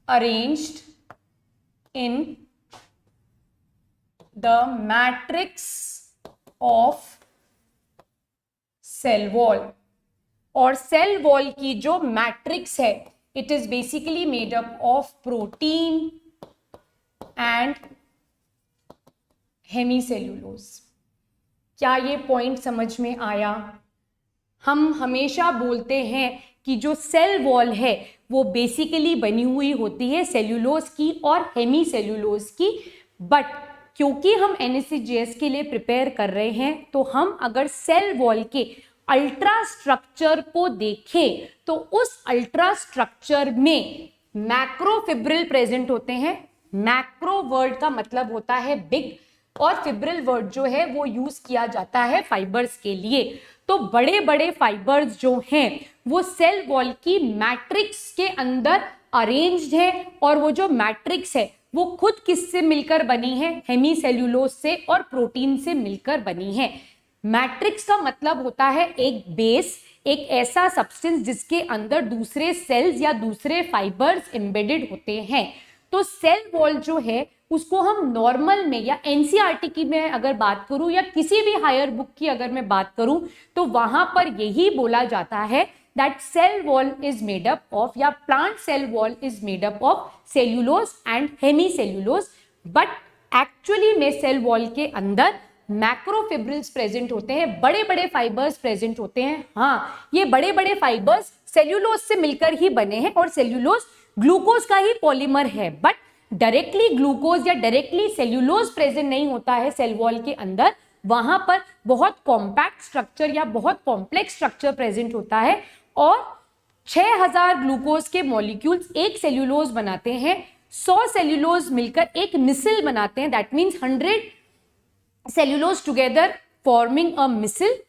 arranged in the matrix of cell wall। और सेल वॉल की जो मैट्रिक्स है, it is basically made up of protein and hemicellulose. क्या ये पॉइंट समझ में आया? हम हमेशा बोलते हैं कि जो सेल वॉल है वो बेसिकली बनी हुई होती है सेल्यूलोज की और हेमीसेल्यूलोज की, बट क्योंकि हम NSCGS के लिए प्रिपेयर कर रहे हैं तो हम अगर सेल वॉल के अल्ट्रा स्ट्रक्चर को देखें तो उस अल्ट्रा स्ट्रक्चर में मैक्रोफिब्रिल प्रेजेंट होते हैं। मैक्रो वर्ड का मतलब होता है बिग, और फिब्रिल वर्ड जो है वो यूज किया जाता है फाइबर्स के लिए। तो बड़े बड़े फाइबर्स जो हैं वो सेल वॉल की मैट्रिक्स के अंदर अरेंज्ड है, और वो जो मैट्रिक्स है वो खुद किससे मिलकर बनी है? हेमीसेल्यूलोज से और प्रोटीन से मिलकर बनी है। मैट्रिक्स का मतलब होता है एक बेस, एक ऐसा सब्सटेंस जिसके अंदर दूसरे सेल्स या दूसरे फाइबर्स एम्बेडेड होते हैं। तो सेल वॉल जो है उसको हम नॉर्मल में या एनसीईआरटी की मैं अगर बात करूं या किसी भी हायर बुक की अगर मैं बात करूं तो वहां पर यही बोला जाता है that cell wall is made up of, या plant cell wall is made up of cellulose and hemicellulose. But actually में सेल वॉल के अंदर मैक्रोफिब्रिल्स प्रेजेंट होते हैं, बड़े बड़े फाइबर्स प्रेजेंट होते हैं। हाँ, ये बड़े बड़े फाइबर्स सेल्यूलोज से मिलकर ही बने हैं, और सेल्यूलोज ग्लूकोज का ही पॉलीमर है, बट डायरेक्टली ग्लूकोज या डायरेक्टली सेल्यूलोज प्रेजेंट नहीं होता है सेल वॉल के अंदर। वहां पर बहुत कॉम्पैक्ट स्ट्रक्चर या बहुत कॉम्प्लेक्स स्ट्रक्चर प्रेजेंट होता है, और 6000 ग्लूकोज के मॉलिक्यूल्स एक सेल्यूलोज बनाते हैं। 100 सेल्यूलोज मिलकर एक मिसिल बनाते हैं, that means 100 cellulose together forming a missile.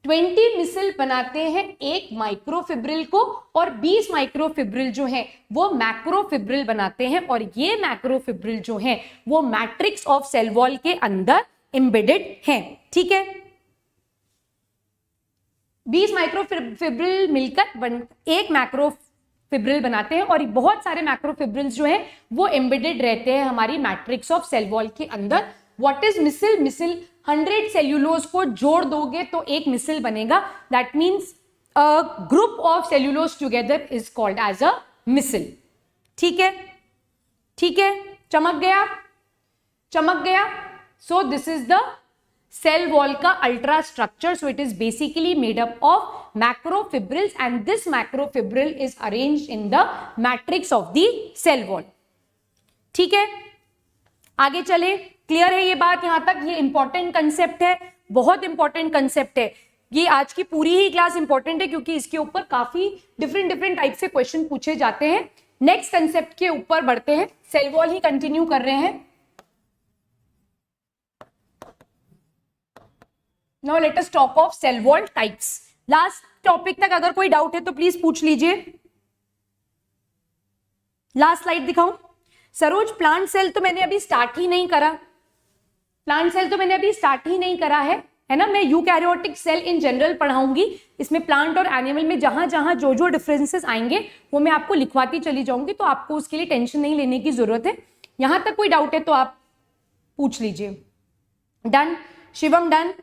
20 missile बनाते हैं एक माइक्रोफिब्रिल को, और 20 माइक्रोफिब्रिल जो है वो मैक्रोफिब्रिल बनाते हैं, और ये मैक्रोफिब्रिल जो है वो मैट्रिक्स ऑफ सेल वॉल के अंदर एम्बेडेड हैं। ठीक है, 20 माइक्रोफिब्रिल मिलकर एक मैक्रोफिब्रिल बनाते हैं, और बहुत सारे मैक्रोफिब्रिल्स जो है वो एम्बेडेड रहते हैं हमारी मैट्रिक्स ऑफ सेल वॉल के अंदर। What is micelle? Micelle 100 cellulose को जोड़ दोगे तो एक मिसिल बनेगा, that means a group of cellulose together is called as a micelle. ठीक है, ठीक है, चमक गया, चमक गया। So this is the cell wall का ultra structure. So it is basically made up of macrofibrils, and this macrofibril is arranged in the matrix of the cell wall. ठीक है, आगे चले। क्लियर है ये बात यहां तक? ये इंपॉर्टेंट कंसेप्ट है, बहुत इंपॉर्टेंट कंसेप्ट है। ये आज की पूरी ही क्लास इंपॉर्टेंट है क्योंकि इसके ऊपर काफी डिफरेंट टाइप से क्वेश्चन पूछे जाते हैं। नेक्स्ट कंसेप्ट के ऊपर बढ़ते हैं, सेल वॉल ही कंटिन्यू कर रहे हैं। Now let us talk of cell wall types. Last topic तक अगर कोई डाउट है तो प्लीज पूछ लीजिए। लास्ट स्लाइड दिखाऊं? सरोज, प्लांट सेल तो मैंने अभी स्टार्ट ही नहीं करा, प्लांट सेल तो मैंने अभी स्टार्ट ही नहीं करा है ना। मैं यूकैरियोटिक सेल इन जनरल पढ़ाऊंगी, इसमें प्लांट और एनिमल में जहां जहां जो जो डिफरेंसेस आएंगे वो मैं आपको लिखवाती चली जाऊंगी, तो आपको उसके लिए टेंशन नहीं लेने की जरूरत है। यहां तक कोई डाउट है तो आप पूछ लीजिए। Done? Shivam done?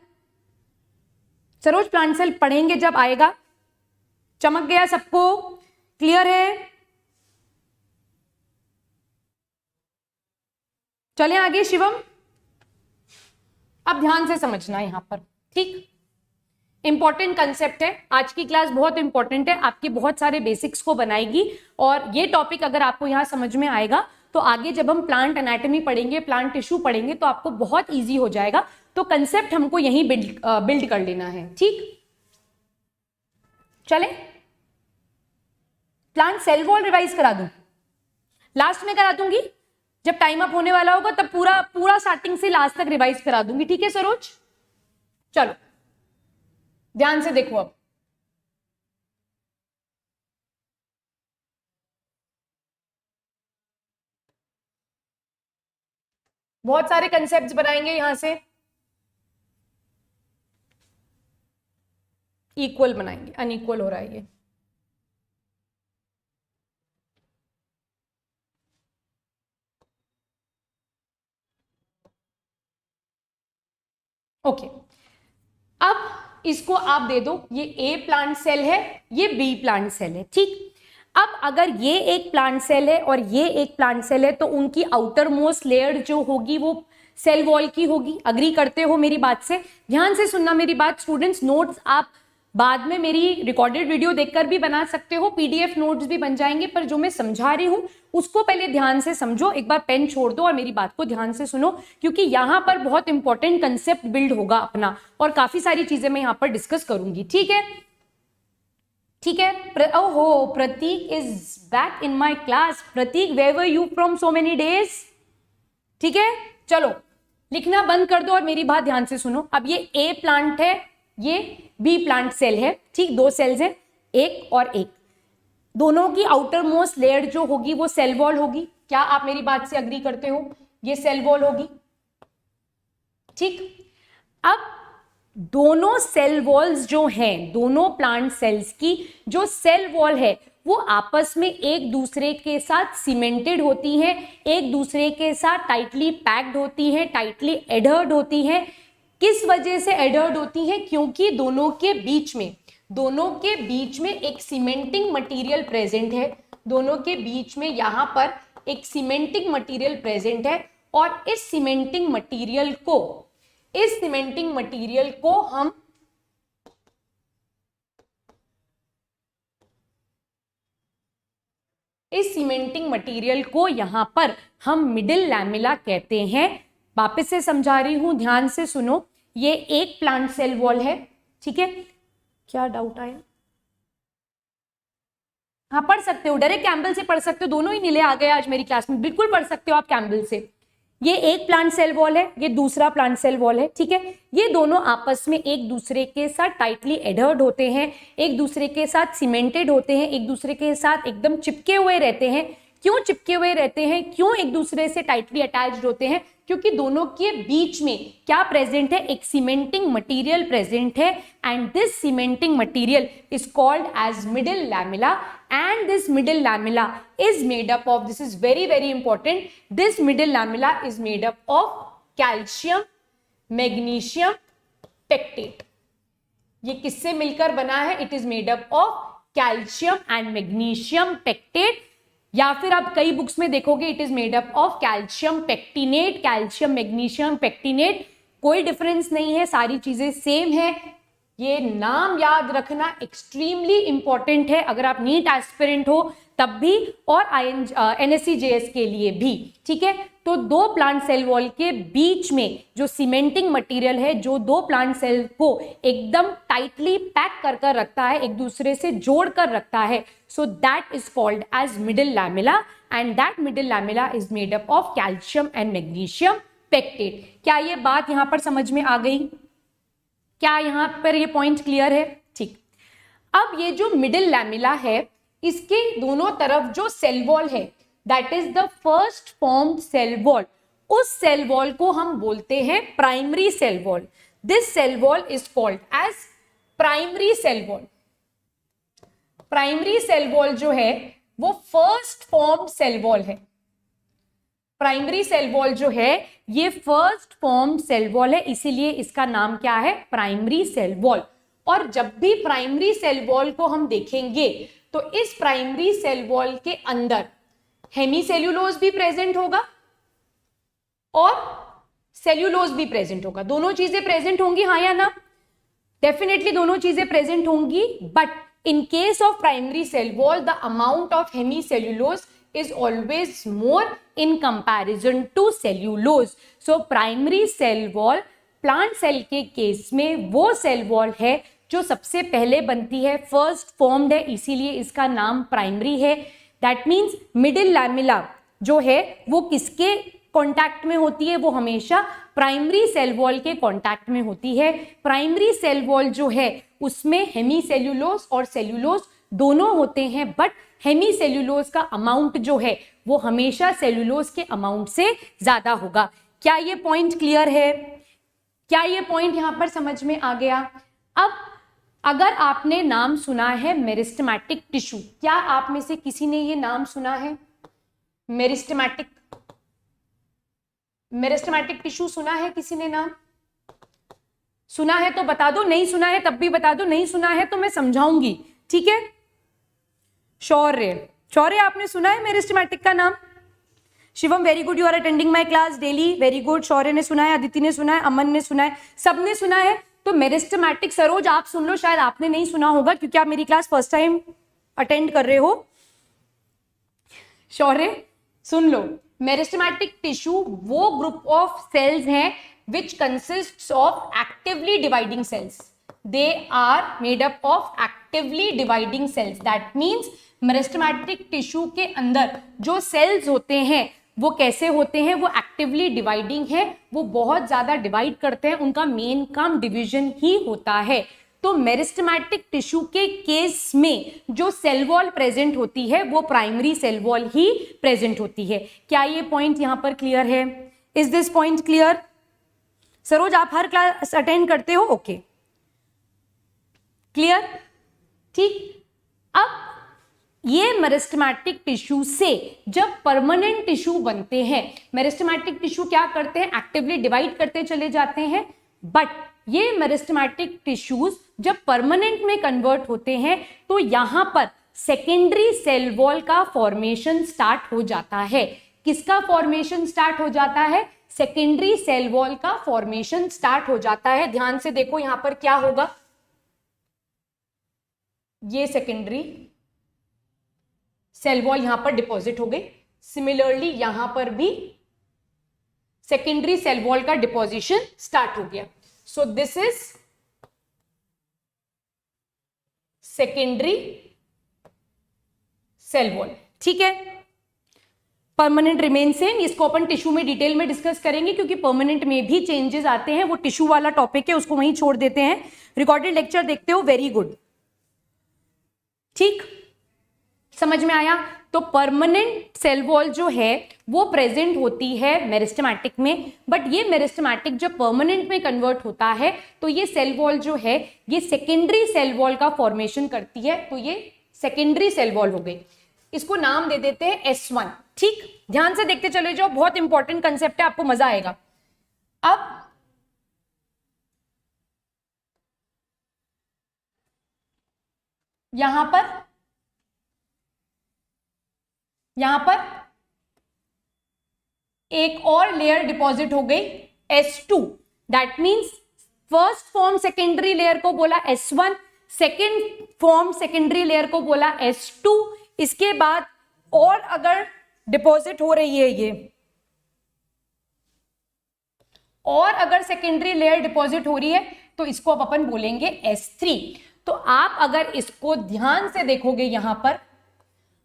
Saroj, plant cell पढ़ेंगे जब आएगा। चमक गया सबको? क्लियर है? चलें आगे। शिवम, अब ध्यान से समझना यहां पर, ठीक? इंपॉर्टेंट कंसेप्ट है, आज की क्लास बहुत इंपॉर्टेंट है, आपके बहुत सारे बेसिक्स को बनाएगी, और ये टॉपिक अगर आपको यहां समझ में आएगा तो आगे जब हम प्लांट एनाटॉमी पढ़ेंगे, प्लांट टिश्यू पढ़ेंगे, तो आपको बहुत ईजी हो जाएगा। तो कंसेप्ट हमको यहीं बिल्ड कर लेना है, ठीक। चले, प्लांट सेल वॉल रिवाइज करा दूं, लास्ट में करा दूंगी, जब टाइम अप होने वाला होगा तब पूरा स्टार्टिंग से लास्ट तक रिवाइज करा दूंगी, ठीक है सरोज। चलो ध्यान से देखो अब, बहुत सारे कंसेप्ट्स बनाएंगे यहां से, इक्वल बनाएंगे, अनइक्वल हो रहा है ये। ओके, अब इसको आप दे दो, ये ए प्लांट सेल है, ये बी प्लांट सेल है, ठीक। अब अगर ये एक प्लांट सेल है और ये एक प्लांट सेल है, तो उनकी आउटर मोस्ट लेयर जो होगी वो सेल वॉल की होगी। अग्री करते हो मेरी बात से? ध्यान से सुनना मेरी बात स्टूडेंट्स, नोट्स आप बाद में मेरी रिकॉर्डेड वीडियो देखकर भी बना सकते हो, पीडीएफ नोट्स भी बन जाएंगे, पर जो मैं समझा रही हूं उसको पहले ध्यान से समझो। एक बार पेन छोड़ दो और मेरी बात को ध्यान से सुनो, क्योंकि यहां पर बहुत इंपॉर्टेंट कंसेप्ट बिल्ड होगा अपना, और काफी सारी चीजें मैं यहां पर डिस्कस करूंगी, ठीक है। ठीक है, ओहो Prateek is back in my class. Prateek, where were you from so many days? ठीक है, चलो लिखना बंद कर दो और मेरी बात ध्यान से सुनो। अब ये ए प्लांट है, ये बी प्लांट सेल है, ठीक, दो सेल्स हैं, एक और एक, दोनों की आउटर मोस्ट लेयर जो होगी वो सेल वॉल होगी। क्या आप मेरी बात से अग्री करते हो? ये सेल वॉल होगी, ठीक। अब दोनों सेल वॉल्स जो हैं, दोनों प्लांट सेल्स की जो सेल वॉल है वो आपस में एक दूसरे के साथ सीमेंटेड होती हैं, एक दूसरे के साथ टाइटली पैक्ड होती हैं, टाइटली एडहर्ड होती हैं। किस वजह से एडहर्ड होती हैं? क्योंकि दोनों के बीच में एक सीमेंटिंग मटेरियल प्रेजेंट है, दोनों के बीच में यहां पर एक सीमेंटिंग मटेरियल प्रेजेंट है, और इस सीमेंटिंग मटेरियल को यहां पर हम मिडिल लैमेला कहते हैं। वापस से समझा रही हूं, ध्यान से सुनो। ये एक प्लांट सेल वॉल है, ठीक है। क्या डाउट आया? हाँ पढ़ सकते हो, डायरेक्ट कैम्बल से पढ़ सकते हो, दोनों ही नीले आ गए आज मेरी क्लास में, बिल्कुल पढ़ सकते हो आप कैम्बल से। ये एक प्लांट सेल वॉल है, ये दूसरा प्लांट सेल वॉल है, ठीक है। ये दोनों आपस में एक दूसरे के साथ टाइटली एडहर्ड होते हैं, एक दूसरे के साथ सीमेंटेड होते हैं, एक दूसरे के साथ एकदम चिपके हुए रहते हैं। क्यों चिपके हुए रहते हैं, क्यों एक दूसरे से टाइटली अटैच्ड होते हैं? क्योंकि दोनों के बीच में क्या प्रेजेंट है? एक सीमेंटिंग मटेरियल प्रेजेंट है, and this cementing material is called as middle lamella, and this middle lamella is made up of, this is very very important, this middle lamella is made up of calcium, magnesium, pectate। ये किससे मिलकर बना है? It is made up of calcium and magnesium pectate, या फिर आप कई books में देखोगे it is made up of calcium pectinate, calcium magnesium pectinate. कोई डिफरेंस नहीं है, सारी चीजें सेम है। ये नाम याद रखना एक्सट्रीमली इंपॉर्टेंट है, अगर आप नीट एस्पिरेंट हो तब भी, और NSC JS के लिए भी, ठीक है। तो दो प्लांट सेल वॉल के बीच में जो सीमेंटिंग मटेरियल है, जो दो प्लांट सेल को एकदम टाइटली पैक कर कर रखता है, एक दूसरे से जोड़ कर रखता है, so that is called as middle lamella, and that middle lamella is made up of calcium and magnesium pectate. क्या ये बात यहां पर समझ में आ गई? क्या यहां पर ये पॉइंट क्लियर है? ठीक। अब ये जो मिडिल लैमेला है, इसके दोनों तरफ जो सेल वॉल है, that is the first formed cell wall, उस सेल वॉल को हम बोलते हैं primary cell wall. This cell wall is called as primary cell wall. Primary cell wall जो है वो फर्स्ट फॉर्म्ड सेल वॉल है। प्राइमरी सेल वॉल जो है ये फर्स्ट फॉर्म्ड सेल वॉल है, इसीलिए इसका नाम क्या है? Primary cell wall. और जब भी प्राइमरी सेल वॉल को हम देखेंगे तो इस प्राइमरी सेल वॉल के अंदर हेमीसेल्यूलोज भी प्रेजेंट होगा और सेल्यूलोज भी प्रेजेंट होगा। दोनों चीजें प्रेजेंट होंगी, हाँ या ना? डेफिनेटली दोनों चीजें प्रेजेंट होंगी, but in case of primary cell wall the amount of hemicellulose is always more in comparison to cellulose. So primary cell wall plant cell के केस में वो सेल वॉल है जो सबसे पहले बनती है, फर्स्ट फॉर्म्ड है, इसीलिए इसका नाम प्राइमरी है. दैट मीन्स मिडिल लैमिला जो है वो किसके कांटेक्ट में होती है? वो हमेशा प्राइमरी सेल वॉल के कांटेक्ट में होती है. प्राइमरी सेल वॉल जो है उसमें हेमीसेल्यूलोज और सेल्यूलोज दोनों होते हैं, बट हेमीसेल्यूलोज का अमाउंट जो है वो हमेशा सेल्यूलोज के अमाउंट से ज्यादा होगा. क्या ये पॉइंट क्लियर है? क्या ये पॉइंट यहां पर समझ में आ गया? अब अगर आपने नाम सुना है मेरिस्टेमेटिक टिश्यू, क्या आप में से किसी ने ये नाम सुना है? मेरिस्टेमेटिक टिश्यू सुना है किसी ने नाम? सुना है तो बता दो, नहीं सुना है तब भी बता दो, नहीं सुना है तो मैं समझाऊंगी, ठीक है? शौर्य आपने सुना है मेरिस्टेमेटिक का नाम? Shivam very good, you are attending my class daily, very good. Shaurya ने सुना है, अदिति ने सुना है, अमन ने सुना है, सबने सुना है. तो मेरिस्टेमेटिक, सरोज आप सुन लो, शायद आपने नहीं सुना होगा क्योंकि आप मेरी क्लास फर्स्ट टाइम अटेंड कर रहे हो. शौर्य सुन लो, मेरिस्टेमेटिक टिश्यू वो ग्रुप ऑफ सेल्स हैं which consists of actively dividing cells. They are made up of actively dividing cells. That means meristematic tissue के अंदर जो सेल्स होते हैं वो कैसे होते हैं? वो एक्टिवली डिवाइडिंग है, वो बहुत ज्यादा डिवाइड करते हैं, उनका मेन काम डिवीजन ही होता है. तो मेरिस्टेमेटिक टिश्यू के केस में जो सेल वॉल प्रेजेंट होती है वो प्राइमरी सेल वॉल ही प्रेजेंट होती है. क्या ये पॉइंट यहां पर क्लियर है? Is this point clear? Saroj आप हर क्लास अटेंड करते हो? ओके, क्लियर, ठीक. अब ये मेरिस्टेमेटिक टिश्यू से जब परमानेंट टिश्यू बनते हैं, मेरिस्टेमेटिक टिश्यू क्या करते हैं? एक्टिवली डिवाइड करते चले जाते हैं, बट ये मेरिस्टेमेटिक टिश्यूज जब परमानेंट में कन्वर्ट होते हैं तो यहां पर सेकेंडरी सेल वॉल का फॉर्मेशन स्टार्ट हो जाता है. किसका फॉर्मेशन स्टार्ट हो जाता है? सेकेंडरी सेल वॉल का फॉर्मेशन स्टार्ट हो जाता है. ध्यान से देखो यहां पर क्या होगा, ये सेकेंडरी सेल वॉल यहां पर डिपॉजिट हो गई. सिमिलरली यहां पर भी सेकेंडरी सेल वॉल का डिपोजिशन स्टार्ट हो गया. So this is secondary cell wall, ठीक है. परमानेंट रिमेन सेम, इसको अपन टिश्यू में डिटेल में डिस्कस करेंगे क्योंकि परमानेंट में भी चेंजेस आते हैं. वो टिश्यू वाला टॉपिक है, उसको वहीं छोड़ देते हैं. रिकॉर्डेड लेक्चर देखते हो? वेरी गुड, ठीक, समझ में आया. तो परमानेंट सेल वॉल जो है वो प्रेजेंट होती है मेरिस्टेमेटिक में, बट ये मेरिस्टेमेटिक जब परमानेंट में कन्वर्ट होता है तो ये सेल वॉल जो है ये सेकेंडरी सेल वॉल का फॉर्मेशन करती है. तो ये सेकेंडरी सेल वॉल हो गई. इसको नाम दे देते हैं S1, ठीक. ध्यान से देखते चले जाओ, बहुत इंपॉर्टेंट कंसेप्ट है, आपको मजा आएगा. अब यहां पर एक और लेयर डिपॉजिट हो गई S2. That means first form secondary layer को बोला S1, second form secondary layer को बोला S2. इसके बाद और अगर डिपॉजिट हो रही है ये, और अगर सेकेंडरी लेयर डिपॉजिट हो रही है तो इसको अब अपन बोलेंगे S3. तो आप अगर इसको ध्यान से देखोगे, यहां पर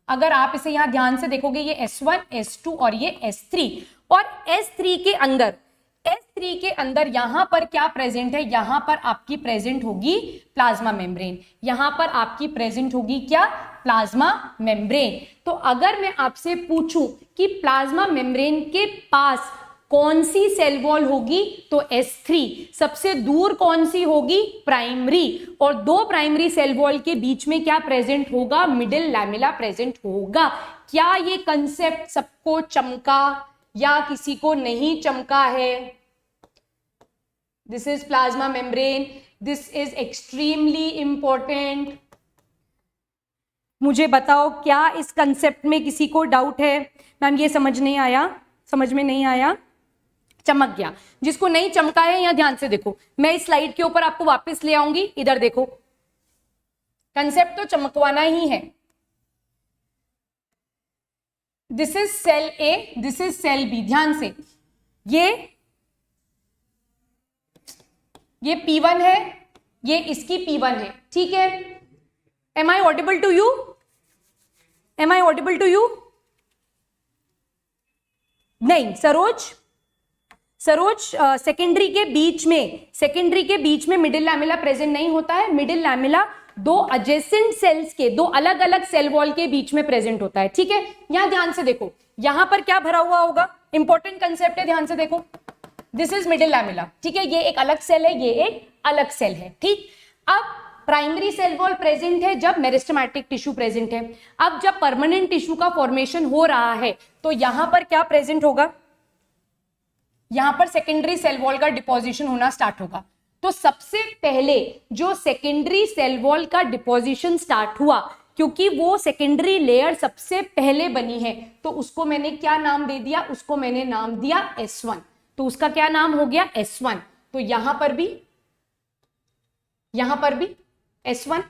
अगर आप इसे यहां ध्यान से देखोगे, ये S1, S2 और ये S3. और S3 के अंदर यहां पर क्या प्रेजेंट है? यहां पर आपकी प्रेजेंट होगी प्लाज्मा मेम्ब्रेन. यहां पर आपकी प्रेजेंट होगी क्या? Plasma membrane. तो अगर मैं आपसे पूछूं कि प्लाज्मा मेम्ब्रेन के पास कौन सी सेल वॉल होगी, तो S3. सबसे दूर कौन सी होगी? प्राइमरी. और दो प्राइमरी सेल वॉल के बीच में क्या प्रेजेंट होगा? मिडिल लैमेला प्रेजेंट होगा. क्या ये कंसेप्ट सबको चमका या किसी को नहीं चमका है? This is plasma membrane, this is extremely important. मुझे बताओ, क्या इस कंसेप्ट में किसी को डाउट है? मैम ये समझ में नहीं आया, चमक गया. जिसको नहीं चमका है यहाँ ध्यान से देखो, मैं इस स्लाइड के ऊपर आपको वापस ले आऊंगी. इधर देखो, कंसेप्ट तो चमकवाना ही है. This is cell A, this is cell B. ध्यान से, ये P1 है, ये इसकी P1 है, ठीक है। Am I audible to you? Am I audible to you? नहीं सरोज, सेकेंडरी के बीच में मिडिल लैमेला प्रेजेंट नहीं होता है। मिडिल लैमेला दो एडजेसेंट सेल्स के, दो अलग अलग सेल वॉल के बीच में प्रेजेंट होता है, ठीक है। यहां ध्यान से देखो, यहां पर क्या भरा हुआ होगा, इंपॉर्टेंट कंसेप्ट है, ध्यान से देखो। दिस इज मिडिल लैमेला, ठीक है, ये एक अलग सेल है, ये एक अलग सेल है, ठीक। अब प्राइमरी सेल वॉल प्रेजेंट है जब मेरिस्टेमेटिक टिश्यू प्रेजेंट है। अब जब परमानेंट टिश्यू का फॉर्मेशन हो रहा है तो यहां पर क्या प्रेजेंट होगा, यहां पर सेकेंडरी सेल वॉल का डिपोजिशन होना स्टार्ट होगा। तो सबसे पहले जो सेकेंडरी सेल वॉल का डिपोजिशन स्टार्ट हुआ, क्योंकि वो सेकेंडरी लेयर सबसे पहले बनी है, तो उसको मैंने क्या नाम दे दिया, उसको मैंने नाम दिया S1। तो उसका क्या नाम हो गया, S1। तो यहां पर भी S1।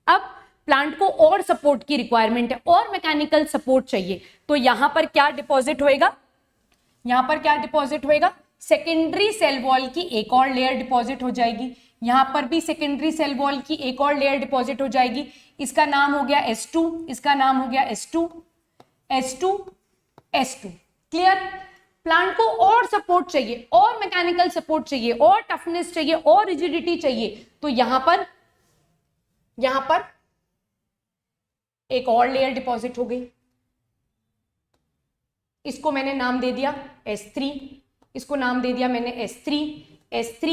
अब प्लांट को और सपोर्ट की रिक्वायरमेंट है, और मैकेनिकल सपोर्ट चाहिए, तो यहां पर क्या डिपॉजिट होएगा, यहां पर क्या डिपॉजिट होएगा, सेकेंडरी सेल वॉल की एक और लेयर डिपॉजिट हो जाएगी। यहां पर भी सेकेंडरी सेल वॉल की एक और लेयर डिपॉजिट हो जाएगी। इसका नाम हो गया S2, इसका नाम हो गया S2, S2, S2। Clear? Plant को और सपोर्ट चाहिए, और मैकेनिकल सपोर्ट चाहिए, और टफनेस चाहिए, और रिजिडिटी चाहिए, तो यहां पर एक और लेयर डिपॉजिट हो गई। इसको मैंने नाम दे दिया S3, इसको नाम दे दिया मैंने S3।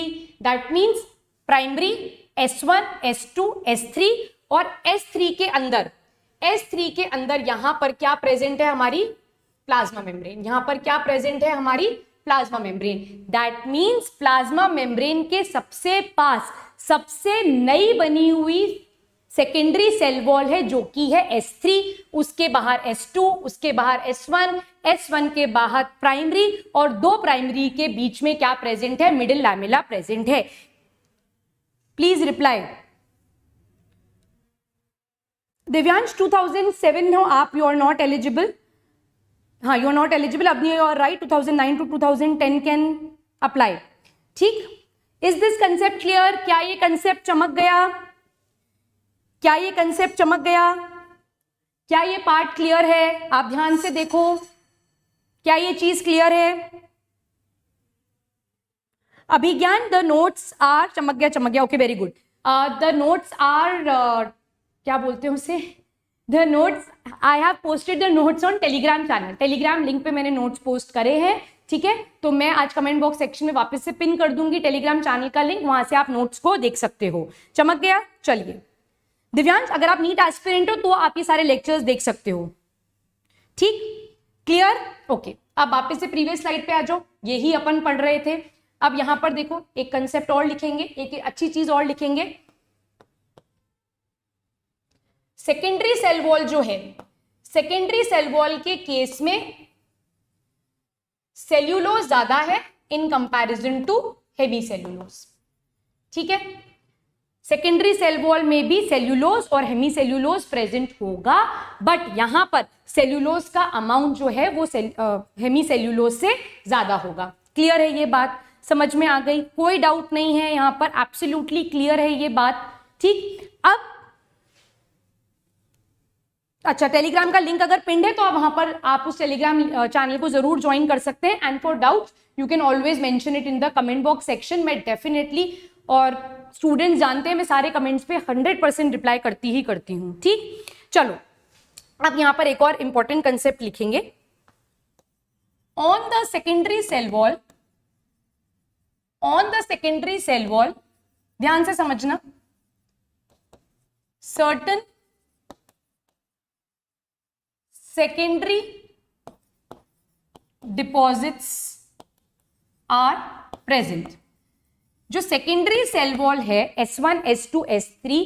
That means primary S1, S2, S3, और S3 के अंदर यहां पर क्या प्रेजेंट है, हमारी प्लाज्मा मेम्ब्रेन। यहां पर क्या प्रेजेंट है, हमारी plasma membrane. That means plasma membrane के सबसे पास सबसे नई बनी हुई सेकेंडरी सेल वॉल है, जो कि है S3, उसके बाहर S2, उसके बाहर S1, S1 के बाहर प्राइमरी, और दो प्राइमरी के बीच में क्या प्रेजेंट है, मिडिल लैमेला प्रेजेंट है। Please reply. दिव्यांश 2007 हो आप, यू आर नॉट एलिजिबल। हाँ, यू आर नॉट एलिजिबल, अब you are right, 2009 to 2010 can apply. ठीक, इज दिस कंसेप्ट क्लियर? क्या ये कंसेप्ट चमक गया? क्या ये कंसेप्ट चमक गया? क्या ये पार्ट क्लियर है? आप ध्यान से देखो, क्या ये चीज क्लियर है? अभिज्ञान, द नोट्स आर, चमक गया, okay, very good. The notes are, क्या बोलते हैं उसे, the notes, I have posted the notes on Telegram channel. Telegram link पे मैंने नोट्स पोस्ट करे हैं, ठीक है। तो मैं आज कमेंट बॉक्स सेक्शन में वापस से पिन कर दूंगी टेलीग्राम चैनल का लिंक, वहां से आप नोट्स को देख सकते हो। चमक गया? चलिए दिव्यांश, अगर आप नीट एस्पिरेंट हो तो आप ये सारे लेक्चर्स देख सकते हो, ठीक, क्लियर, ओके। अब वापस से प्रीवियस स्लाइड पे आ जाओ, यही अपन पढ़ रहे थे। अब यहां पर देखो, एक कंसेप्ट और लिखेंगे, एक अच्छी चीज और लिखेंगे। सेकेंडरी सेल वॉल जो है, सेकेंडरी सेल वॉल के केस में सेल्यूलोज ज्यादा है in comparison to hemicellulose, ठीक है। सेकेंडरी सेल वॉल में भी सेल्यूलोज और हेमी सेल्यूलोज प्रेजेंट होगा, बट यहां पर सेल्यूलोज का अमाउंट जो है वो हेमी सेल्यूलोज से ज्यादा होगा। क्लियर है ये बात? समझ में आ गई? कोई डाउट नहीं है यहां पर, एब्सोल्युटली क्लियर है ये बात, ठीक। अब अच्छा, टेलीग्राम का लिंक अगर पिंड है तो आप वहां पर आप उस टेलीग्राम चैनल को जरूर ज्वाइन कर सकते हैं। And for doubt you can always mention it in the comment box section. मैं डेफिनेटली, और स्टूडेंट्स जानते हैं मैं सारे कमेंट्स पे 100% रिप्लाई करती ही करती हूं, ठीक। चलो, अब यहां पर एक और इंपॉर्टेंट कंसेप्ट लिखेंगे। On the secondary cell wall, on the secondary cell wall, ध्यान से समझना, certain secondary deposits are present। जो सेकेंडरी सेल वॉल है S1, S2, S3,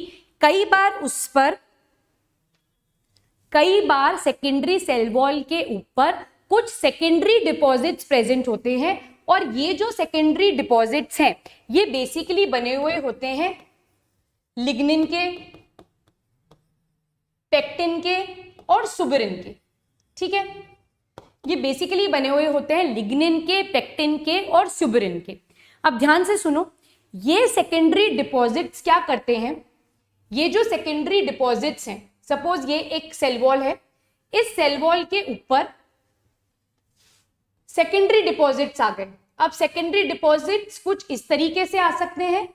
कई बार सेकेंडरी सेल वॉल के ऊपर कुछ सेकेंडरी डिपॉजिट्स प्रेजेंट होते हैं, और ये जो सेकेंडरी डिपॉजिट्स हैं ये बेसिकली बने हुए होते हैं लिग्निन के, पेक्टिन के और सुबेरिन के, ठीक है। ये बेसिकली बने हुए होते हैं लिग्निन के, पेक्टिन के और सुबरिन के। अब ध्यान से सुनो, ये सेकेंडरी डिपॉजिट्स क्या करते हैं, ये जो सेकेंडरी डिपॉजिट्स हैं, सपोज ये एक सेल वॉल है, इस सेल वॉल के ऊपर सेकेंडरी डिपॉजिट्स आ गए। अब सेकेंडरी डिपॉजिट्स कुछ इस तरीके से आ सकते हैं,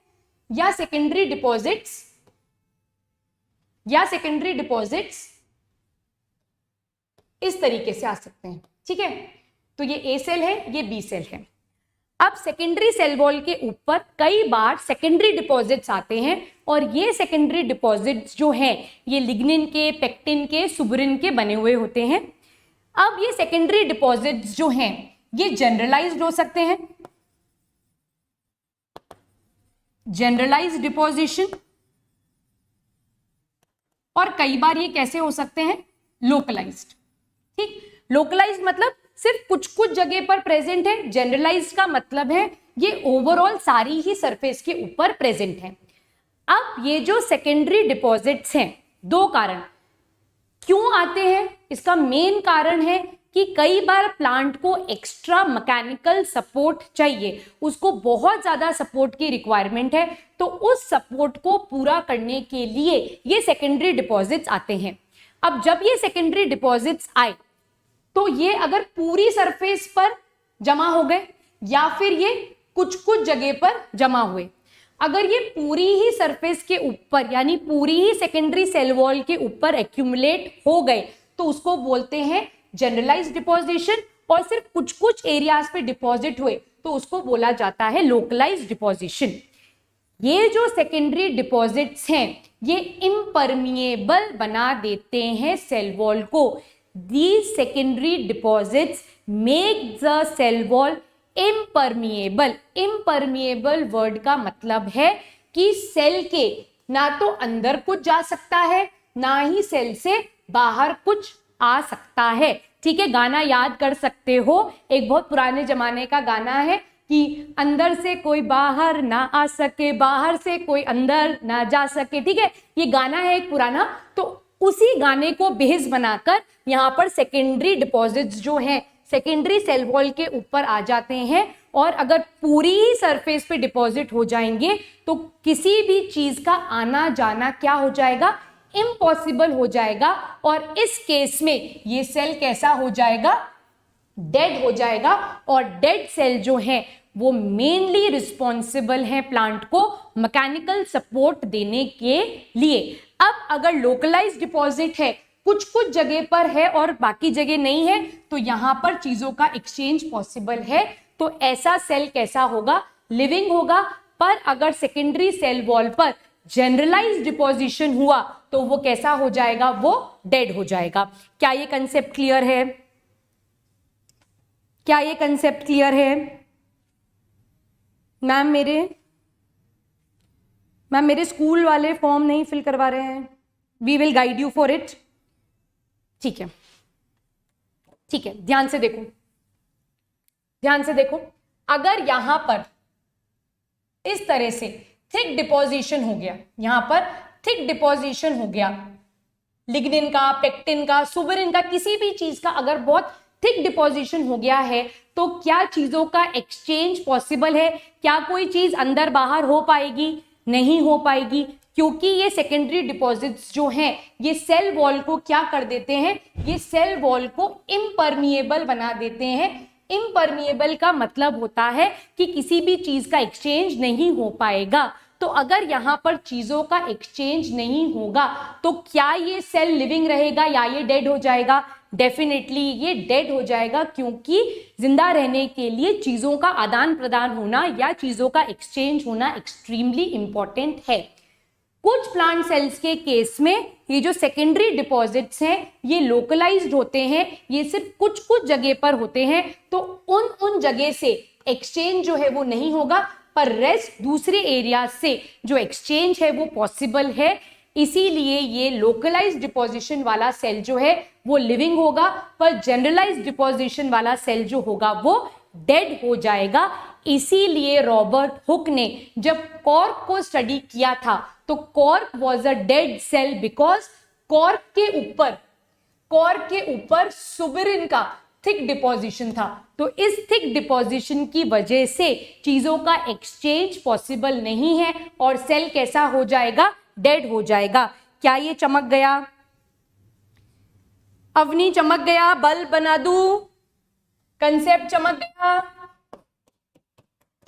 या सेकेंडरी डिपॉजिट्स इस तरीके से आ सकते हैं, ठीक है। तो ये ए सेल है, ये बी सेल है। अब सेकेंडरी सेल वॉल के ऊपर कई बार सेकेंडरी डिपॉजिट्स आते हैं, और ये सेकेंडरी डिपॉजिट्स जो हैं ये लिग्निन के, पेक्टिन के, सुबरिन के बने हुए होते हैं। अब ये सेकेंडरी डिपॉजिट्स जो हैं ये जनरलाइज्ड हो सकते हैं, जनरलाइज्ड डिपॉजिशन, और कई बार ये कैसे हो सकते हैं, लोकलाइज्ड। ठीक, लोकलाइज्ड मतलब सिर्फ कुछ कुछ जगह पर प्रेजेंट है, जनरलाइज्ड का मतलब है ये ओवरऑल सारी ही सरफेस के ऊपर प्रेजेंट है। अब ये जो सेकेंडरी डिपॉजिट्स हैं, दो कारण क्यों आते हैं, इसका मेन कारण है कि कई बार प्लांट को एक्स्ट्रा मैकेनिकल सपोर्ट चाहिए, उसको बहुत ज्यादा सपोर्ट की रिक्वायरमेंट है, तो उस सपोर्ट को पूरा करने के लिए ये सेकेंडरी डिपॉजिट्स आते हैं। अब जब ये सेकेंडरी डिपॉजिट्स आए तो ये अगर पूरी सरफेस पर जमा हो गए या फिर ये कुछ कुछ जगह पर जमा हुए, अगर ये पूरी ही सरफेस के ऊपर यानी पूरी ही सेकेंडरी सेल वॉल के ऊपर एक्यूमुलेट हो गए तो उसको बोलते हैं जनरलाइज्ड डिपोजिशन, और सिर्फ कुछ कुछ एरियाज पे डिपॉजिट हुए तो उसको बोला जाता है लोकलाइज्ड डिपोजिशन। ये जो सेकेंडरी डिपॉजिट्स हैं ये इम्परमिएबल बना देते हैं सेल वॉल को। These secondary deposits make the cell wall impermeable। impermeable word का मतलब है कि सेल के ना तो अंदर कुछ जा सकता है, ना ही सेल से बाहर कुछ आ सकता है। ठीक है, गाना याद कर सकते हो, एक बहुत पुराने जमाने का गाना है कि अंदर से कोई बाहर ना आ सके, बाहर से कोई अंदर ना जा सके। ठीक है, ये गाना है एक पुराना, तो उसी गाने को बेस बनाकर यहाँ पर सेकेंडरी डिपॉजिट्स जो हैं सेकेंडरी सेल वॉल के ऊपर आ जाते हैं, और अगर पूरी ही सरफेस पे डिपॉजिट हो जाएंगे तो किसी भी चीज का आना जाना क्या हो जाएगा, इम्पॉसिबल हो जाएगा। और इस केस में ये सेल कैसा हो जाएगा, डेड हो जाएगा। और डेड सेल जो है वो मेनली रिस्पॉन्सिबल है प्लांट को मैकेनिकल सपोर्ट देने के लिए। अब अगर लोकलाइज्ड डिपॉजिट है, कुछ कुछ जगह पर है और बाकी जगह नहीं है, तो यहां पर चीजों का एक्सचेंज पॉसिबल है। तो ऐसा सेल कैसा होगा, लिविंग होगा। पर अगर सेकेंडरी सेल वॉल पर जनरलाइज्ड डिपोजिशन हुआ तो वो कैसा हो जाएगा, वो डेड हो जाएगा। क्या ये कंसेप्ट क्लियर है? क्या ये कंसेप्ट क्लियर है? मैम मेरे स्कूल वाले फॉर्म नहीं फिल करवा रहे हैं। We will guide you for it. ठीक है, ठीक है, ध्यान से देखो, ध्यान से देखो। अगर यहां पर इस तरह से थिक डिपोजिशन हो गया, यहां पर थिक डिपोजिशन हो गया, लिग्निन का, पेक्टिन का, सुबरिन का, किसी भी चीज का अगर बहुत थिक डिपोजिशन हो गया है, तो क्या चीजों का एक्सचेंज पॉसिबल है? क्या कोई चीज अंदर बाहर हो पाएगी? नहीं हो पाएगी, क्योंकि ये सेकेंडरी डिपॉजिट्स जो हैं ये सेल वॉल को क्या कर देते हैं, ये सेल वॉल को इम्परमिएबल बना देते हैं। इम्परमिएबल का मतलब होता है कि किसी भी चीज का एक्सचेंज नहीं हो पाएगा। तो अगर यहां पर चीजों का एक्सचेंज नहीं होगा तो क्या ये सेल लिविंग रहेगा या ये डेड हो जाएगा? डेफिनेटली ये डेड हो जाएगा, क्योंकि जिंदा रहने के लिए चीजों का आदान प्रदान होना या चीजों का एक्सचेंज होना एक्सट्रीमली इंपॉर्टेंट है। कुछ प्लांट सेल्स के केस में ये जो सेकेंडरी डिपॉजिट्स हैं ये लोकलाइज्ड होते हैं, ये सिर्फ कुछ कुछ जगह पर होते हैं, तो उन जगह से एक्सचेंज जो है वो नहीं होगा, पर रेस्ट दूसरे एरिया से जो एक्सचेंज है वो पॉसिबल है। इसीलिए ये लोकलाइज्ड डिपोजिशन वाला सेल जो है वो लिविंग होगा, पर जनरलाइज्ड डिपोजिशन वाला सेल जो होगा वो डेड हो जाएगा। इसीलिए रॉबर्ट हुक ने जब कॉर्क को स्टडी किया था तो cork was a dead cell because cork के ऊपर सुबरिन का थिक डिपोजिशन था। तो इस थिक डिपोजिशन की वजह से चीजों का एक्सचेंज पॉसिबल नहीं है और सेल कैसा हो जाएगा, डेड हो जाएगा। क्या ये चमक गया? अवनी चमक गया? बल्ब बना दूं? कंसेप्ट चमक गया?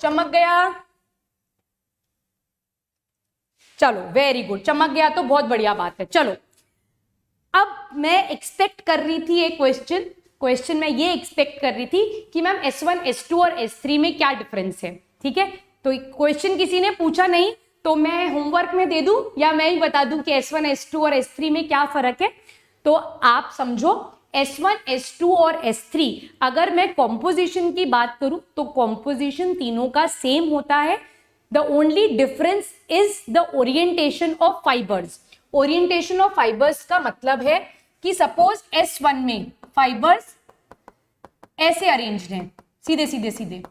चमक गया? चलो वेरी गुड, चमक गया तो बहुत बढ़िया बात है। चलो अब मैं एक्सपेक्ट कर रही थी एक क्वेश्चन में ये एक्सपेक्ट कर रही थी कि मैम S1 S2 और S3 में क्या डिफरेंस है। ठीक है, तो क्वेश्चन किसी ने पूछा नहीं तो मैं होमवर्क में दे दूं या मैं ही बता दूं कि S1 S2 और S3 में क्या फर्क है। तो आप समझो S1 S2 और S3 अगर मैं कॉम्पोजिशन की बात करूं तो कॉम्पोजिशन तीनों का सेम होता है। The only difference is the orientation of fibres. Orientation of fibres का मतलब है कि सपोज S1 में फाइबर्स ऐसे अरेंज्ड हैं, सीधे सीधे सीधे,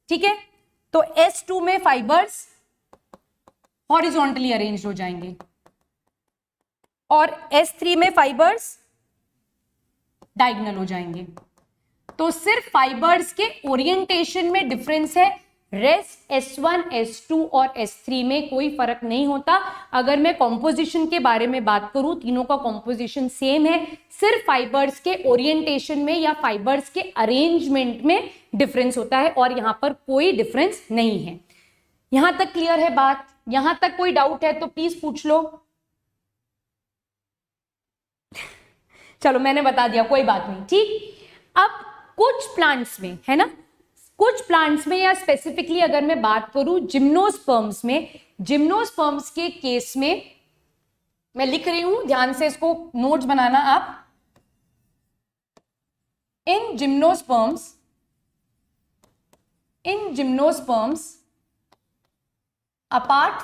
ठीक है, तो S2 में फाइबर्स हॉरिजॉन्टली अरेंज्ड हो जाएंगे और S3 में फाइबर्स डायगोनल हो जाएंगे। तो सिर्फ फाइबर्स के ओरिएंटेशन में डिफरेंस है, रेस्ट S1 S2 और S3 में कोई फर्क नहीं होता। अगर मैं कॉम्पोजिशन के बारे में बात करूं तीनों का कॉम्पोजिशन सेम है, सिर्फ फाइबर्स के ओरिएंटेशन में या फाइबर्स के अरेंजमेंट में डिफरेंस होता है और यहां पर कोई डिफरेंस नहीं है। यहां तक क्लियर है बात? यहां तक कोई डाउट है तो प्लीज पूछ लो। चलो मैंने बता दिया, कोई बात नहीं, ठीक। अब कुछ प्लांट्स में है ना, कुछ प्लांट्स में या स्पेसिफिकली अगर मैं बात करूं जिम्नोस्पर्म्स में, जिम्नोस्पर्म्स के केस में मैं लिख रही हूं, ध्यान से इसको नोट्स बनाना आप। इन gymnosperms apart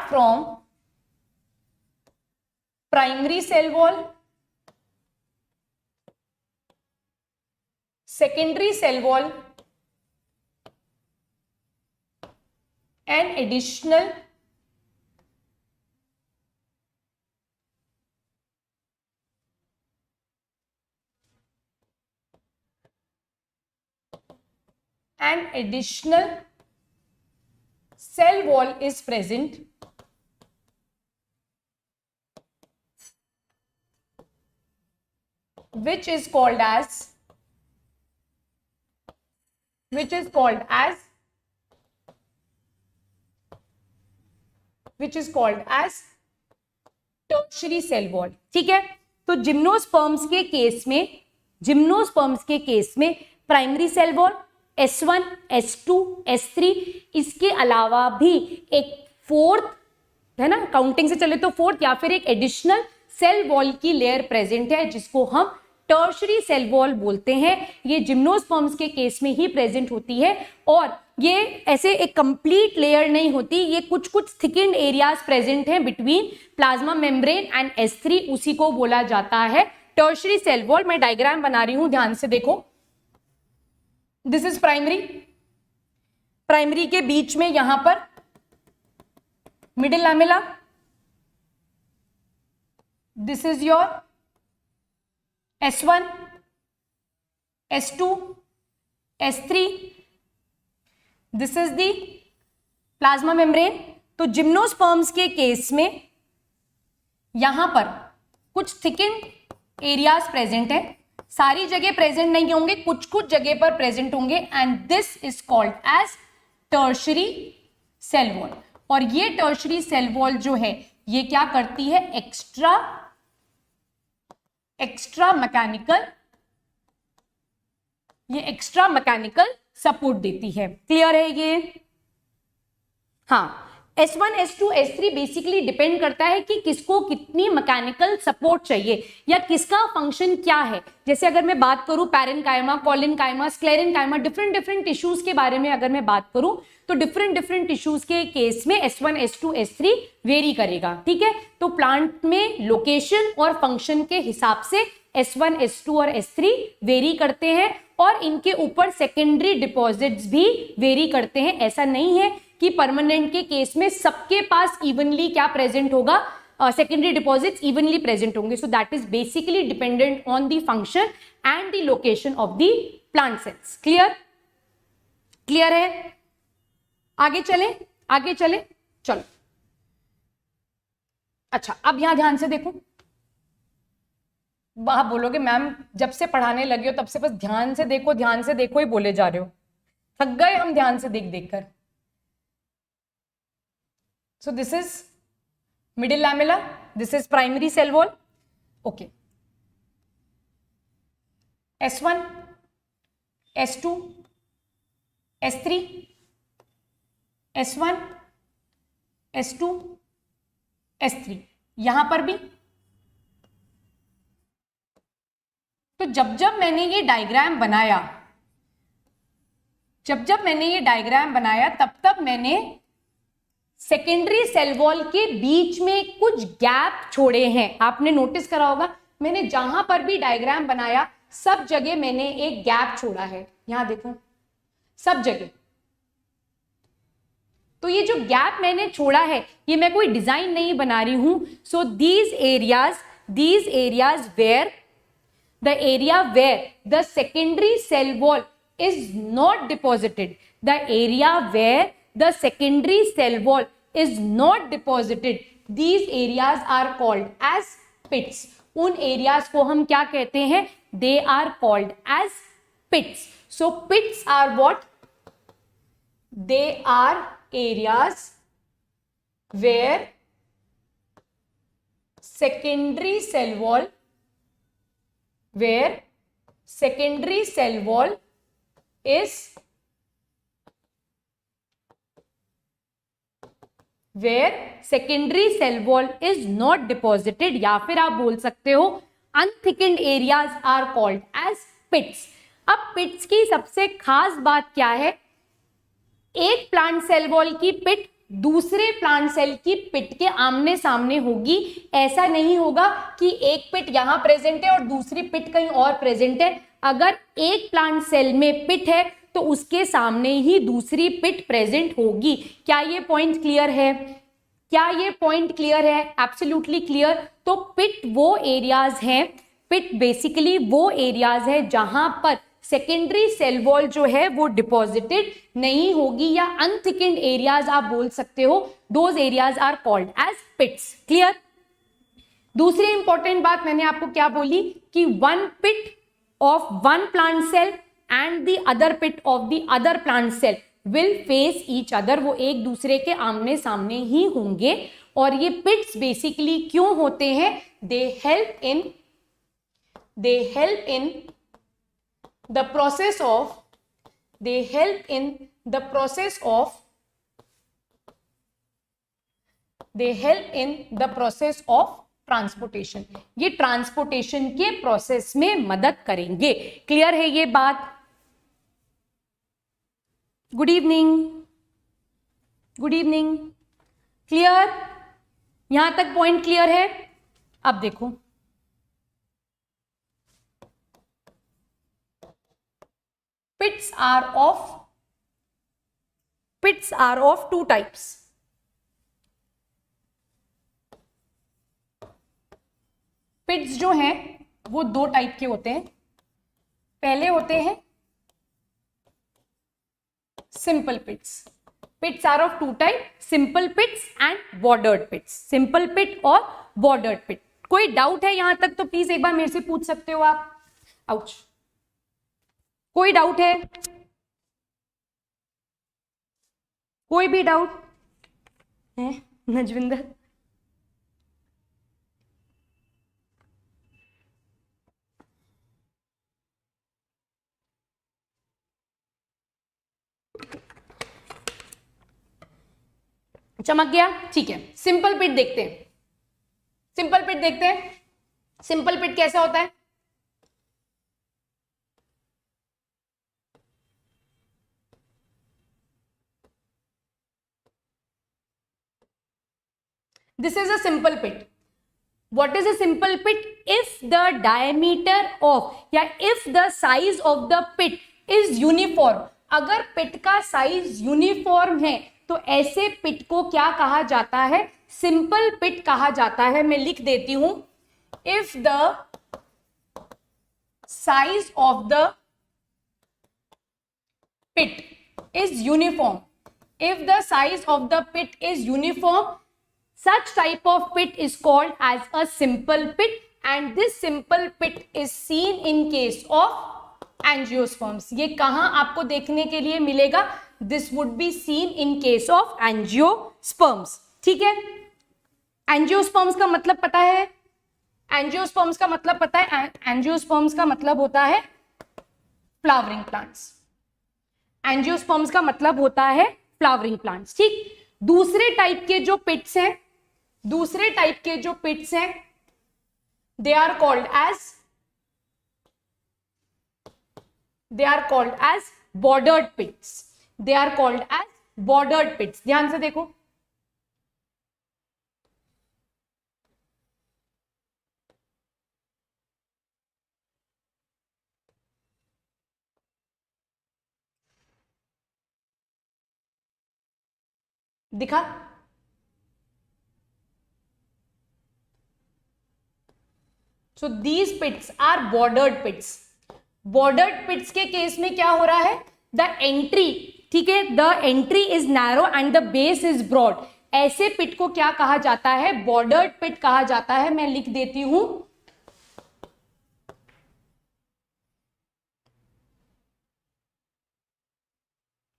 from primary cell wall, secondary cell wall and additional cell wall is present, which is called as tertiary cell wall। ठीक है, तो जिम्नोस्पर्म्स के केस में primary cell wall S1 S2 S3, इसके अलावा भी एक फोर्थ है ना, काउंटिंग से चले तो फोर्थ या फिर एक एडिशनल सेल वॉल की लेयर प्रेजेंट है जिसको हम टर्शरी सेल वॉल बोलते हैं। ये जिम्नोस्पर्म्स के केस में ही प्रेजेंट होती है और ये ऐसे एक कंप्लीट लेयर नहीं होती, ये कुछ कुछ थिकन्ड एरियाज प्रेजेंट हैं between plasma membrane and S3, उसी को बोला जाता है टर्शरी सेल वॉल। मैं डायग्राम बना रही हूं, ध्यान से देखो। दिस इज प्राइमरी के बीच में यहां पर middle lamella, this is your S1 S2 S3, this is the plasma membrane. तो जिम्नोस्पर्म्स के केस में यहां पर कुछ थिकन्ड एरियाज प्रेजेंट है, सारी जगह प्रेजेंट नहीं होंगे, कुछ कुछ जगह पर प्रेजेंट होंगे and this is called as tertiary cell wall. और ये टर्शरी सेल वॉल जो है ये क्या करती है, एक्स्ट्रा मैकेनिकल सपोर्ट देती है। क्लियर है ये? हाँ, S1 S2 S3 basically depend करता है कि किसको कितनी मैकेनिकल सपोर्ट चाहिए या किसका फंक्शन क्या है। जैसे अगर मैं बात करूं पैरेन्काइमा, कोलिनकाइमा, स्क्लेरेन्काइमा, डिफरेंट टिश्यूज के बारे में अगर मैं बात करूं तो डिफरेंट टिश्यूज के केस में S1 S2 S3 वेरी करेगा। ठीक है, तो प्लांट में लोकेशन और फंक्शन के हिसाब से S1 S2 और S3 वेरी करते हैं और इनके ऊपर सेकेंडरी डिपॉजिट्स भी वेरी करते हैं। ऐसा नहीं है कि परमानेंट के केस में सबके पास इवनली क्या प्रेजेंट होगा, सेकेंडरी डिपॉजिट्स इवनली प्रेजेंट होंगे. सो that is basically dependent on the function and the location of the plant cells. Clear? Clear है? आगे चले, आगे चले, चलो. अच्छा, अब यहां ध्यान से देखो. आप बोलोगे मैम जब से पढ़ाने लगे हो तब से बस ध्यान से देखो ही बोले जा रहे हो. थक गए हम ध्यान से देख देख कर. So this is middle lamella, this is primary cell wall. Okay. S1, S2, S3, S1, S2, S3. यहां पर भी तो जब मैंने ये डायग्राम बनाया, जब मैंने ये डायग्राम बनाया तब मैंने सेकेंडरी सेल वॉल के बीच में कुछ गैप छोड़े हैं. आपने नोटिस करा होगा मैंने जहां पर भी डायग्राम बनाया सब जगह मैंने एक गैप छोड़ा है. यहां देखो, सब जगह. तो ये जो गैप मैंने छोड़ा है ये मैं कोई डिजाइन नहीं बना रही हूं. So these areas where the area where the secondary cell wall is not deposited, the area where the secondary cell wall is not deposited, these areas are called as pits. उन areas को हम क्या कहते हैं? They are called as pits. So pits are what? They are areas where secondary cell wall is not deposited, या फिर आप बोल सकते हो unthickened areas are called as pits. अब पिट्स की सबसे खास बात क्या है? एक प्लांट सेल वॉल की पिट दूसरे प्लांट सेल की पिट के आमने सामने होगी. ऐसा नहीं होगा कि एक पिट यहां प्रेजेंट है और दूसरी पिट कहीं और प्रेजेंट है. अगर एक प्लांट सेल में पिट है तो उसके सामने ही दूसरी पिट प्रेजेंट होगी. क्या ये पॉइंट क्लियर है? क्या ये पॉइंट क्लियर है? Absolutely clear. तो पिट वो एरियाज हैं, पिट बेसिकली वो एरियाज है जहां पर सेकेंडरी सेल वॉल जो है वो डिपॉजिटेड नहीं होगी, या अनथिकेंड एरियाज आप बोल सकते हो. Those areas are called as pits. Clear? दूसरी इंपॉर्टेंट बात मैंने आपको क्या बोली कि one pit of one plant cell and the other pit of the other plant cell will face each other. वो एक दूसरे के आमने सामने ही होंगे. और ये पिट्स बेसिकली क्यों होते हैं? They help in the process of transportation. ये ट्रांसपोर्टेशन के प्रोसेस में मदद करेंगे. क्लियर है ये बात? Good evening, good evening. Clear? यहां तक पॉइंट क्लियर है? अब देखो, pits are of two types. पिट्स जो हैं वो दो टाइप के होते हैं. पहले होते हैं simple pits. Pits are of two type, simple pits and bordered pits. Simple pit और बॉर्डर्ड पिट. कोई डाउट है यहां तक तो प्लीज एक बार मेरे से पूछ सकते हो आप. आउच. कोई डाउट है? कोई भी डाउट है? नजविंदर, चमक गया? ठीक है. सिंपल पिट देखते हैं. सिंपल पिट देखते हैं. सिंपल पिट कैसा होता है? This is a simple pit. What is a simple pit? If the diameter of या if the size of the pit is uniform. अगर पिट का साइज यूनिफॉर्म है तो ऐसे पिट को क्या कहा जाता है? सिंपल पिट कहा जाता है। मैं लिख देती हूं, if the size of the pit is uniform, if the size of the pit is uniform, such type of pit is called as a simple pit, and this simple pit is seen in case of angiosperms. ये कहाँ आपको देखने के लिए मिलेगा? This would be seen in case of angiosperms. ठीक है, angiosperms का मतलब पता है? angiosperms का मतलब पता है? angiosperms का मतलब होता है फ्लावरिंग प्लांट्स। एंजियोस्पर्म्स का मतलब होता है फ्लावरिंग प्लांट्स। ठीक, दूसरे टाइप के जो पिट्स हैं, दूसरे टाइप के जो पिट्स हैं, they are called as bordered pits. They are called as bordered pits. ध्यान से देखो, दिखा? So these pits are bordered pits. Bordered pits के केस में क्या हो रहा है? द एंट्री, ठीक है, the entry is narrow and the base is broad. ऐसे पिट को क्या कहा जाता है? बॉर्डर्ड पिट कहा जाता है। मैं लिख देती हूं,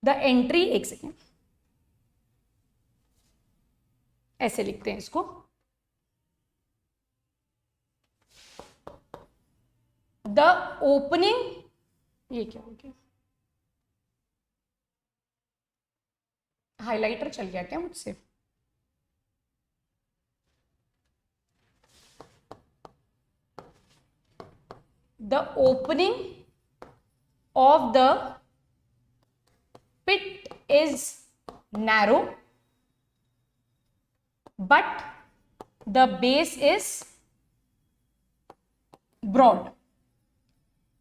द एंट्री, एक सेकेंड, ऐसे लिखते हैं इसको, द ओपनिंग, ये क्या हो गया? हाइलाइटर चल गया क्या मुझसे? The opening of the pit is narrow but the base is broad.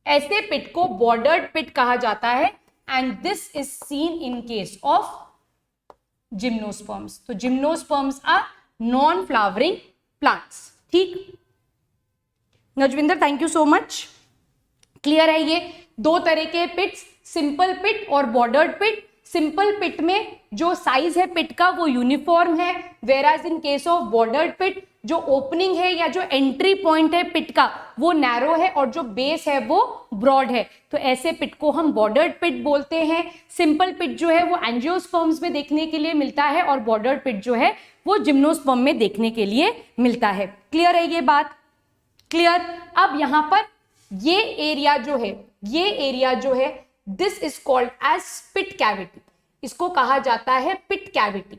ऐसे पिट को बॉर्डर्ड पिट कहा जाता है and this is seen in case of gymnosperms. तो gymnosperms are non flowering plants. ठीक, Najwinder thank you so much. Clear है? ये दो तरह के पिट्स, सिंपल पिट और बॉर्डर्ड पिट। सिंपल पिट में जो साइज है पिट का वो यूनिफॉर्म है, वेराज इन केस ऑफ बॉर्डर्ड पिट जो ओपनिंग है या जो एंट्री पॉइंट है पिट का वो नैरो है और जो बेस है वो ब्रॉड है। तो ऐसे पिट को हम बॉर्डर्ड पिट बोलते हैं। सिंपल पिट जो है वो एंजियोस्पर्म्स में देखने के लिए मिलता है और बॉर्डर्ड पिट जो है वो जिम्नोस्पर्म में देखने के लिए मिलता है। क्लियर है ये बात? क्लियर? अब यहां पर ये एरिया जो है this is called as pit cavity. इसको कहा जाता है पिट कैविटी।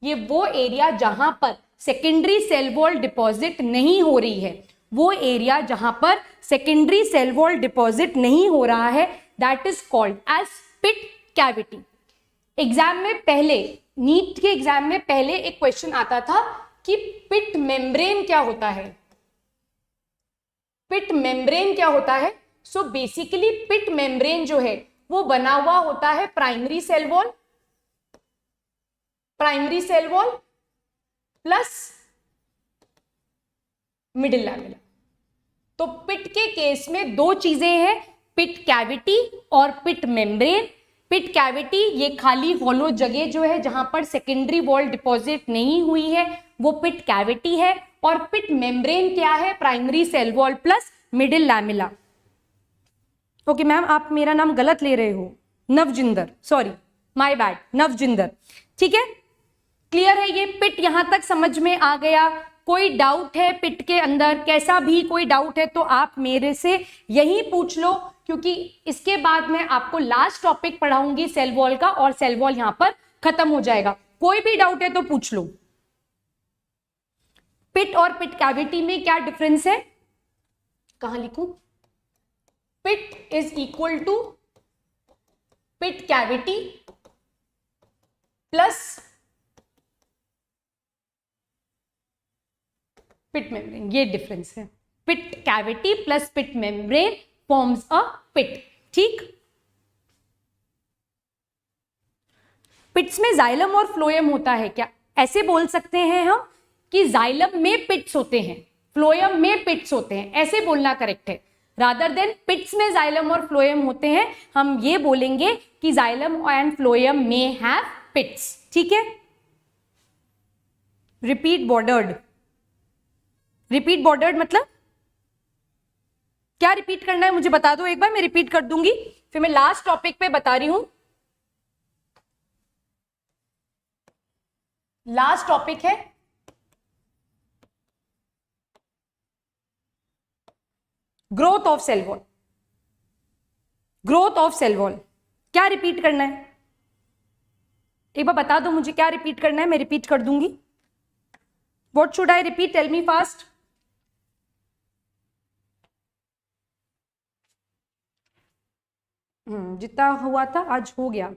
ये वो एरिया जहां पर सेकेंडरी सेल वॉल डिपॉजिट नहीं हो रही है, वो एरिया जहां पर सेकेंडरी सेल वॉल डिपॉजिट नहीं हो रहा है, that is called as pit cavity. Exam में पहले, नीट के एग्जाम में पहले एक क्वेश्चन आता था कि पिट मेम्ब्रेन क्या होता है? पिट मेम्ब्रेन क्या होता है? सो बेसिकली पिट मेम्ब्रेन जो है वो बना हुआ होता है primary cell wall plus middle lamella. तो पिट के केस में दो चीजें हैं, पिट कैविटी और पिट मेम्ब्रेन। पिट कैविटी ये खाली हॉलो जगह जो है जहां पर सेकेंडरी वॉल डिपॉजिट नहीं हुई है वो पिट कैविटी है, और पिट मेम्ब्रेन क्या है? Primary cell wall plus middle lamella. Okay ma'am, आप मेरा नाम गलत ले रहे हो, Navjinder, sorry my bad, Navjinder. ठीक है, क्लियर है? ये पिट यहां तक समझ में आ गया? कोई डाउट है पिट के अंदर? कैसा भी कोई डाउट है तो आप मेरे से यही पूछ लो, क्योंकि इसके बाद मैं आपको लास्ट टॉपिक पढ़ाऊंगी सेल वॉल का, और सेल वॉल यहां पर खत्म हो जाएगा। कोई भी डाउट है तो पूछ लो। पिट और पिट कैविटी में क्या डिफरेंस है? कहां लिखूं? Pit is equal to pit cavity plus pit membrane, ये डिफरेंस है। Pit cavity plus pit membrane forms a pit. ठीक, पिट्स में जाइलम और फ्लोएम होता है क्या? ऐसे बोल सकते हैं हम कि जाइलम में पिट्स होते हैं, फ्लोएम में पिट्स होते हैं, ऐसे बोलना करेक्ट है। रादर देन पिट्स में जाइलम और फ्लोएम होते हैं, हम ये बोलेंगे कि जाइलम एंड फ्लोएम में हैव पिट्स। ठीक है। रिपीट बॉर्डर्ड, रिपीट बॉर्डर्ड मतलब क्या रिपीट करना है मुझे बता दो एक बार, मैं रिपीट कर दूंगी, फिर मैं लास्ट टॉपिक पे बता रही हूं। लास्ट टॉपिक है growth of cell wall. Growth of cell wall क्या रिपीट करना है एक बार बता दो मुझे, क्या रिपीट करना है, मैं रिपीट कर दूंगी। What should I repeat, tell me fast. जितना हुआ था आज हो गया।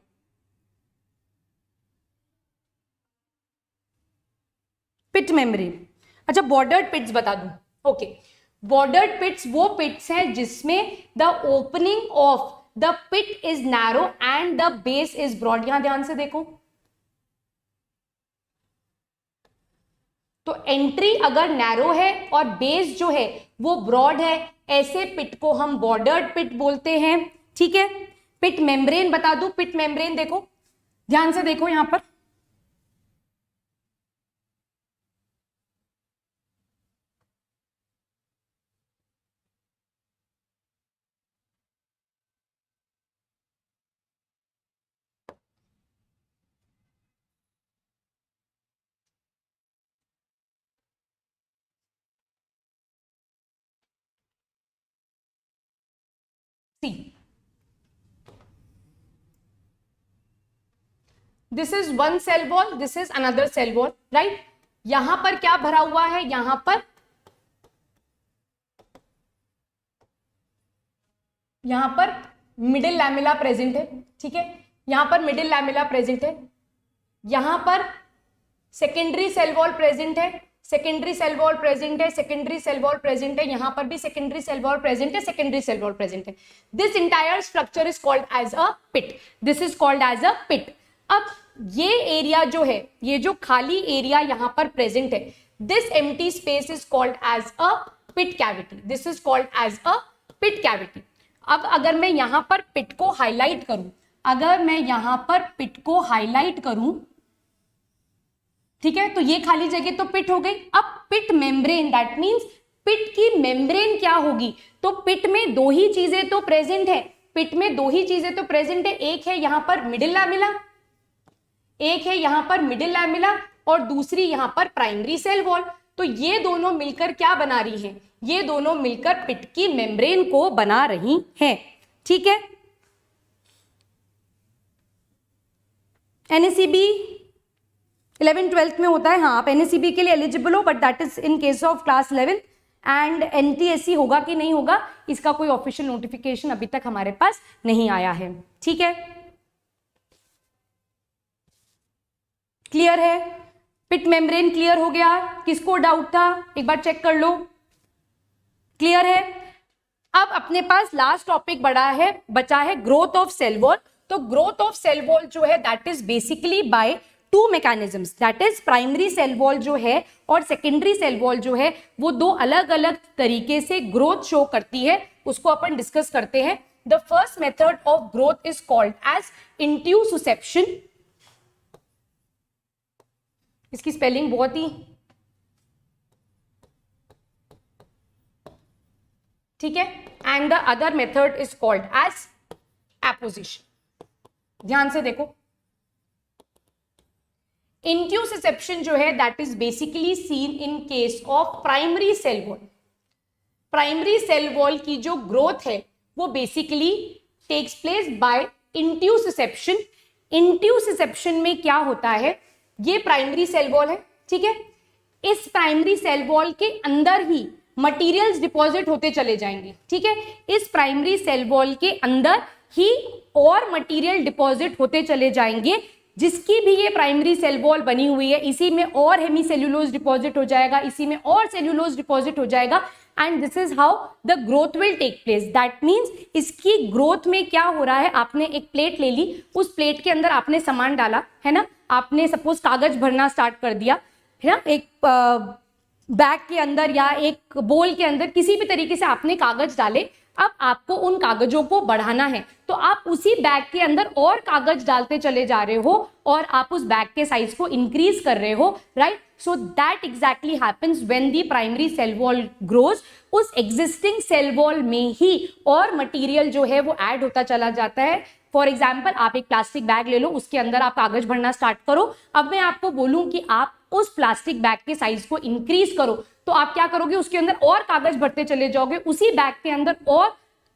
पिट मेम्ब्रेन, अच्छा बॉर्डर्ड पिट्स बता दूं। ओके, बॉर्डर्ड पिट्स वो पिट्स हैं जिसमें the opening of the pit is narrow and the base is broad. यहां ध्यान से देखो, तो एंट्री अगर नैरो है और बेस जो है वो ब्रॉड है, ऐसे पिट को हम बॉर्डर्ड पिट बोलते हैं। ठीक है। पिट मेम्ब्रेन बता दूं, पिट मेम्ब्रेन देखो, ध्यान से देखो यहां पर, see this is one cell wall, this is another cell wall, right. यहां पर क्या भरा हुआ है, यहां पर मिडिल लैमेला प्रेजेंट है। ठीक है, यहां पर मिडिल लैमेला प्रेजेंट है, यहां पर सेकेंडरी सेल वॉल प्रेजेंट है, सेकेंडरी सेल वॉल प्रेजेंट है, सेकेंडरी सेल वॉल प्रेजेंट है, यहां पर भी सेकेंडरी सेल वॉल प्रेजेंट है, सेकेंडरी सेल वॉल प्रेजेंट है। This entire structure is called as a pit, this is called as a pit. अब ये एरिया जो है, ये जो खाली एरिया यहां पर प्रेजेंट है, this empty space is called as a pit cavity, this is called as a pit cavity. अब अगर मैं यहां पर पिट को हाईलाइट करूं, अगर मैं यहां पर पिट को हाईलाइट करूं, ठीक है, तो ये खाली जगह तो पिट हो गई। अब पिट मेम्ब्रेन, दैट मींस पिट की मेम्ब्रेन क्या होगी, तो पिट में दो ही चीजें तो प्रेजेंट है, पिट में दो ही चीजें तो प्रेजेंट है, एक है यहां पर मिडिल लैमेला, एक है यहां पर मिडिल लैमेला और दूसरी यहां पर प्राइमरी सेल वॉल। तो ये दोनों मिलकर क्या बना रही हैं, ये दोनों मिलकर पिट की मेम्ब्रेन को बना रही हैं। ठीक है। एनएसीबी 11-12 में होता है, हाँ आप एनएसीबी के लिए एलिजिबल हो, but that is in case of class 11। And NTSC होगा कि नहीं होगा, इसका कोई ऑफिशियल नोटिफिकेशन अभी तक हमारे पास नहीं आया है। ठीक है, क्लियर है, पिट मेम्ब्रेन क्लियर हो गया, किसको डाउट था एक बार चेक कर लो, क्लियर है। अब अपने पास लास्ट टॉपिक बचा है ग्रोथ ऑफ सेल वॉल। तो ग्रोथ ऑफ सेल वॉल जो है that is basically by two mechanisms, that is primary cell wall जो है और सेकेंडरी सेल वॉल जो है वो दो अलग अलग तरीके से ग्रोथ शो करती है, उसको अपन डिस्कस करते हैं। The first method of growth is called as intussusception, इसकी स्पेलिंग बहुत ही ठीक है, and the other method is called as apposition. ध्यान से देखो, इंट्यूसिसेप्शन जो है that is basically seen in case of primary cell wall. Primary cell wall की जो ग्रोथ है वो basically takes place by intussusception. Intussusception में क्या होता है, ये प्राइमरी सेल वॉल है, ठीक है, इस प्राइमरी सेल वॉल के अंदर ही मटेरियल्स डिपॉजिट होते चले जाएंगे। ठीक है, इस प्राइमरी सेल वॉल के अंदर ही और मटेरियल डिपॉजिट होते चले जाएंगे, जिसकी भी ये प्राइमरी सेल वॉल बनी हुई है, इसी में और हेमी सेल्यूलोज डिपॉजिट हो जाएगा, इसी में और सेल्यूलोज डिपॉजिट हो जाएगा, and this is how the growth will take place. That means इसकी ग्रोथ में क्या हो रहा है, आपने एक प्लेट ले ली, उस प्लेट के अंदर आपने सामान डाला है ना, आपने सपोज कागज भरना स्टार्ट कर दिया है ना, एक बैग के अंदर या एक बोल के अंदर किसी भी तरीके से आपने कागज डाले। अब आपको उन कागजों को बढ़ाना है, तो आप उसी बैग के अंदर और कागज डालते चले जा रहे हो और आप उस बैग के साइज को इंक्रीज कर रहे हो, right. So that exactly happens when the primary cell wall grows. उस एग्जिस्टिंग सेल वॉल में ही और मटेरियल जो है वो ऐड होता चला जाता है। फॉर एग्जाम्पल, आप एक प्लास्टिक बैग ले लो, उसके अंदर आप कागज भरना स्टार्ट करो। अब मैं आपको बोलूं कि आप उस प्लास्टिक बैग के साइज को इंक्रीज करो, तो आप क्या करोगे, उसके अंदर और कागज भरते चले जाओगे, उसी बैग के अंदर और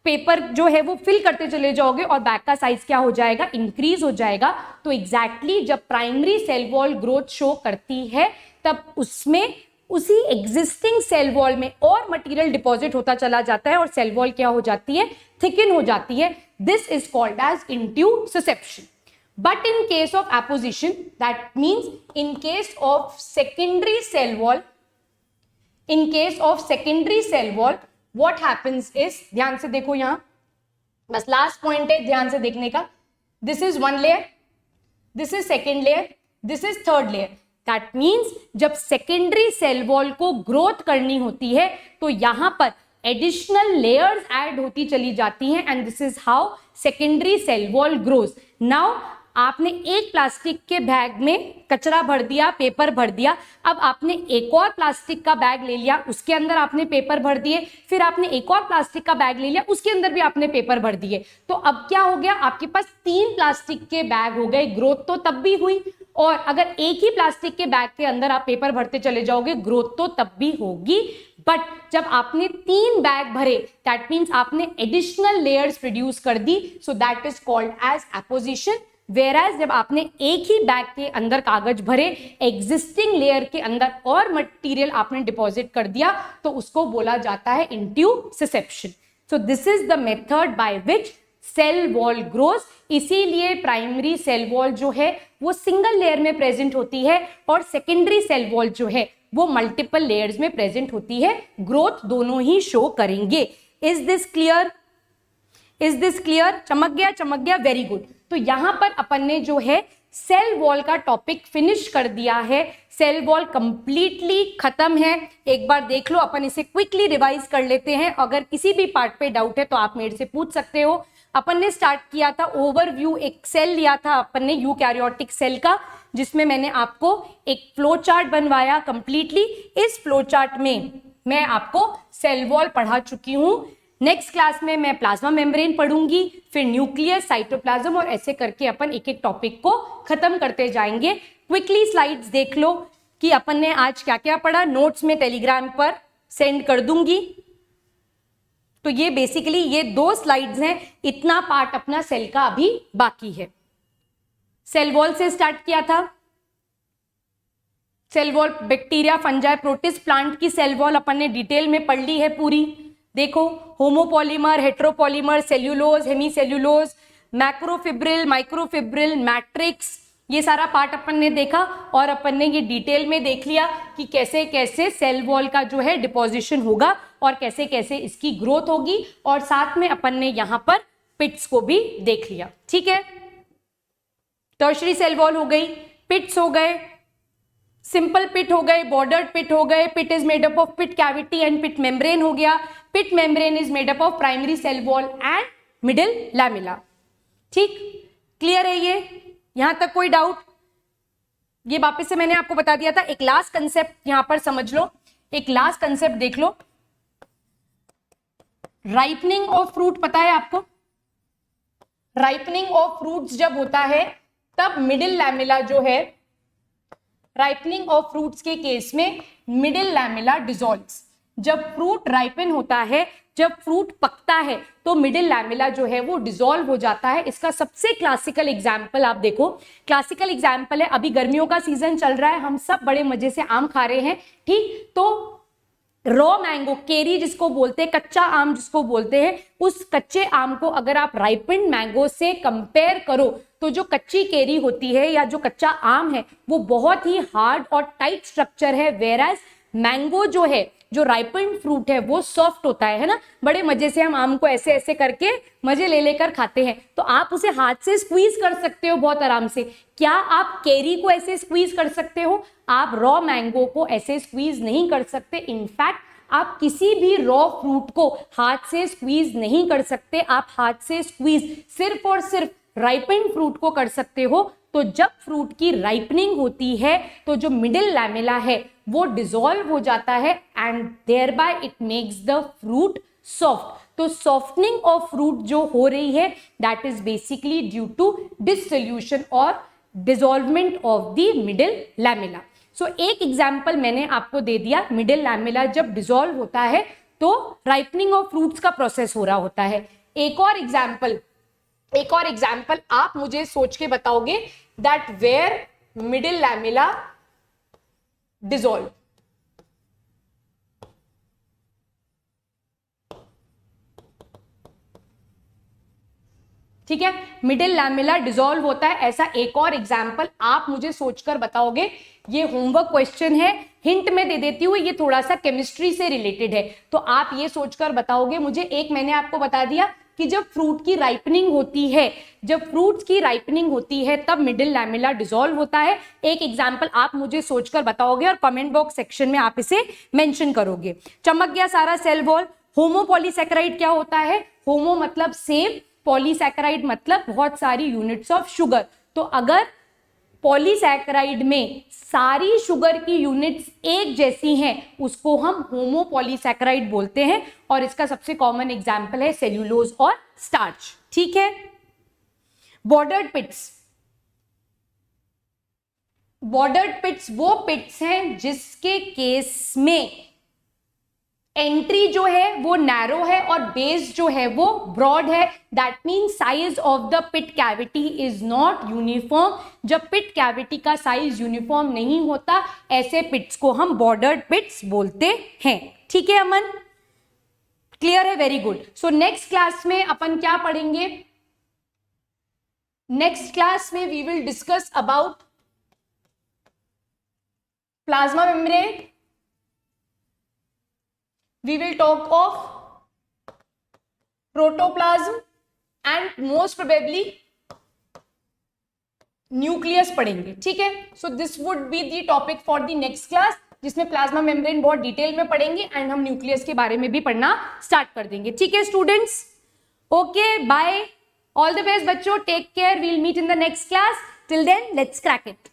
पेपर जो है वो फिल करते चले जाओगे और बैग का साइज क्या हो जाएगा, इंक्रीज हो जाएगा। तो एग्जैक्टली जब primary cell wall growth show करती है तब उसमें उसी एग्जिस्टिंग सेल वॉल में और मटेरियल डिपॉजिट होता चला जाता है और सेल वॉल क्या हो जाती है, थिकन हो जाती है। This is called as intussusception. But in case of apposition, that means in case of secondary cell wall, what happens is, ध्यान से देखो यहां, बस लास्ट पॉइंट है ध्यान से देखने का। This is one layer, this is second layer, this is third layer. That means जब secondary cell wall को ग्रोथ करनी होती है तो यहां पर एडिशनल लेयर्स ऐड होती चली जाती हैं and this is how secondary cell wall grows. Now आपने एक प्लास्टिक के बैग में कचरा भर दिया, पेपर भर दिया, अब आपने एक और प्लास्टिक का बैग ले लिया, उसके अंदर आपने पेपर भर दिए, फिर आपने एक और प्लास्टिक का बैग ले लिया, उसके अंदर भी आपने पेपर भर दिए। तो अब क्या हो गया, आपके पास 3 प्लास्टिक के बैग हो गए। ग्रोथ तो तब भी हुई, और अगर एक ही प्लास्टिक के बैग के अंदर आप पेपर भरते चले जाओगे ग्रोथ तो तब भी होगी। बट जब आपने 3 बैग भरे दैट मीन्स आपने एडिशनल लेयर्स प्रोड्यूस कर दी, so that is called as apposition. Whereas जब आपने एक ही बैग के अंदर कागज भरे, एग्जिस्टिंग लेयर के अंदर और मटेरियल आपने डिपॉजिट कर दिया, तो उसको बोला जाता है intussusception. So this is the method by which cell wall grows. इसीलिए प्राइमरी सेल वॉल जो है वो सिंगल लेयर में प्रेजेंट होती है और सेकेंडरी सेल वॉल जो है वो मल्टीपल लेयर्स में प्रेजेंट होती है। ग्रोथ दोनों ही शो करेंगे। Is this clear? Is this clear? चमक गया, चमक गया, वेरी गुड। तो यहां पर अपन ने जो है सेल वॉल का टॉपिक फिनिश कर दिया है। सेल वॉल कंप्लीटली खत्म है। एक बार देख लो, अपन इसे क्विकली रिवाइज कर लेते हैं। अगर किसी भी पार्ट पे डाउट है तो आप मेरे से पूछ सकते हो। अपन ने स्टार्ट किया था ओवरव्यू, एक सेल लिया था अपन ने यूकैरियोटिक सेल का, जिसमें मैंने आपको एक फ्लो चार्ट बनवाया कंप्लीटली। इस फ्लो चार्ट में मैं आपको सेल वॉल पढ़ा चुकी हूं। नेक्स्ट क्लास में मैं प्लाज्मा मेम्ब्रेन पढ़ूंगी, फिर न्यूक्लियस, साइटोप्लाज्म, और ऐसे करके अपन एक एक टॉपिक को खत्म करते जाएंगे। क्विकली स्लाइड्स देख लो कि अपन ने आज क्या क्या पढ़ा। नोट्स में टेलीग्राम पर सेंड कर दूंगी। तो ये बेसिकली ये 2 स्लाइड्स हैं। इतना पार्ट अपना सेल का अभी बाकी है। सेल वॉल से स्टार्ट किया था। Cell wall bacteria, fungi, protist, plant की सेल वॉल अपन ने डिटेल में पढ़ ली है पूरी। देखो, homopolymer, heteropolymer, cellulose, hemicellulose, macrofibril, microfibril, matrix, ये सारा पार्ट अपन ने देखा और अपन ने ये डिटेल में देख लिया कि कैसे कैसे सेल वॉल का जो है डिपोजिशन होगा और कैसे कैसे इसकी ग्रोथ होगी। और साथ में अपन ने यहां पर पिट्स को भी देख लिया। ठीक है, टर्शरी सेल वॉल हो गई, पिट्स हो गए, सिंपल पिट हो गए, बॉर्डर्ड पिट हो गए। Pit is made up of pit cavity and pit membrane हो गया। Pit membrane is made up of primary cell wall and middle lamella. ठीक, क्लियर है ये? यहां तक कोई डाउट? ये वापस से मैंने आपको बता दिया था। एक लास्ट कंसेप्ट यहां पर समझ लो, एक लास्ट कंसेप्ट देख लो। राइपनिंग ऑफ फ्रूट पता है आपको? राइपनिंग ऑफ फ्रूट्स जब होता है तब मिडिल लैमेला जो है, राइपनिंग ऑफ फ्रूट्स के केस में मिडिल लैमेला डिसॉल्व्स। जब फ्रूट राइपन होता है, जब फ्रूट पकता है, तो मिडिल लैमेला जो है वो डिसॉल्व हो जाता है। इसका सबसे क्लासिकल एग्जाम्पल आप देखो, क्लासिकल एग्जाम्पल है, अभी गर्मियों का सीजन चल रहा है, हम सब बड़े मजे से आम खा रहे हैं। ठीक, तो रॉ मैंगो, केरी जिसको बोलते हैं, कच्चा आम जिसको बोलते हैं, उस कच्चे आम को अगर आप राइपन्ड मैंगो से कंपेयर करो तो जो कच्ची केरी होती है या जो कच्चा आम है वो बहुत ही हार्ड और टाइट स्ट्रक्चर है। वेराज मैंगो जो है जो राइपेंड फ्रूट है वो सॉफ्ट होता है ना, बड़े मजे से हम आम को ऐसे ऐसे करके मजे ले लेकर खाते हैं, तो आप उसे हाथ से स्क्वीज कर सकते हो बहुत आराम से। क्या आप केरी को ऐसे स्क्वीज कर सकते हो? आप रॉ मैंगो को ऐसे स्क्वीज नहीं कर सकते। इनफैक्ट आप किसी भी रॉ फ्रूट को हाथ से स्क्वीज नहीं कर सकते। आप हाथ से स्क्वीज सिर्फ और सिर्फ राइपेंड फ्रूट को कर सकते हो। तो जब फ्रूट की राइपनिंग होती है तो जो मिडिल लैमेला है वो डिसॉल्व हो जाता है and thereby it makes the fruit soft. तो सॉफ्टनिंग ऑफ फ्रूट जो हो रही है that is basically due to dissolution और dissolvement of the middle lamella. So एक एग्जाम्पल मैंने आपको दे दिया, मिडिल लैमेला जब डिसॉल्व होता है तो राइपनिंग ऑफ फ्रूट्स का प्रोसेस हो रहा होता है। एक और एग्जाम्पल आप मुझे सोच के बताओगे that where middle lamella dissolve. ठीक है, मिडिल लैमेला डिसॉल्व होता है, ऐसा एक और एग्जाम्पल आप मुझे सोचकर बताओगे। ये होमवर्क क्वेश्चन है, हिंट में दे देती हूँ, ये थोड़ा सा केमिस्ट्री से रिलेटेड है, तो आप ये सोचकर बताओगे मुझे। एक मैंने आपको बता दिया कि जब फ्रूट की राइपनिंग होती है, जब फ्रूट्स की राइपनिंग होती है तब मिडिल लैमेला डिसॉल्व होता है। एक एग्जाम्पल आप मुझे सोचकर बताओगे और कमेंट बॉक्स सेक्शन में आप इसे मेंशन करोगे। चमक गया सारा सेल वॉल। होमोपॉलीसैकेराइड क्या होता है? होमो मतलब सेम, पॉलीसैकेराइड मतलब बहुत सारी यूनिट्स ऑफ शुगर। तो अगर पॉलीसैकेराइड में सारी शुगर की यूनिट्स एक जैसी हैं उसको हम होमोपॉलीसैकेराइड बोलते हैं, और इसका सबसे कॉमन एग्जांपल है सेल्यूलोज और स्टार्च। ठीक है। बॉर्डर्ड पिट्स, बॉर्डर्ड पिट्स वो पिट्स हैं जिसके केस में एंट्री जो है वो नैरो है और बेस जो है वो ब्रॉड है। That mean size of the pit cavity is not uniform. जब पिट कैविटी का साइज यूनिफॉर्म नहीं होता ऐसे पिट्स को हम बॉर्डर्ड पिट्स बोलते हैं। ठीक है अमन, क्लियर है? Very good. So next class में अपन क्या पढ़ेंगे? नेक्स्ट क्लास में we will discuss about plasma membrane, we will talk of protoplasm and most probably nucleus पढ़ेंगे। ठीक है, so this would be the topic for the next class, जिसमें plasma membrane बहुत डिटेल में पढ़ेंगे एंड हम nucleus के बारे में भी पढ़ना स्टार्ट कर देंगे। ठीक है students, okay bye, all the best बच्चों, take care, we'll meet in the next class, till then let's crack it.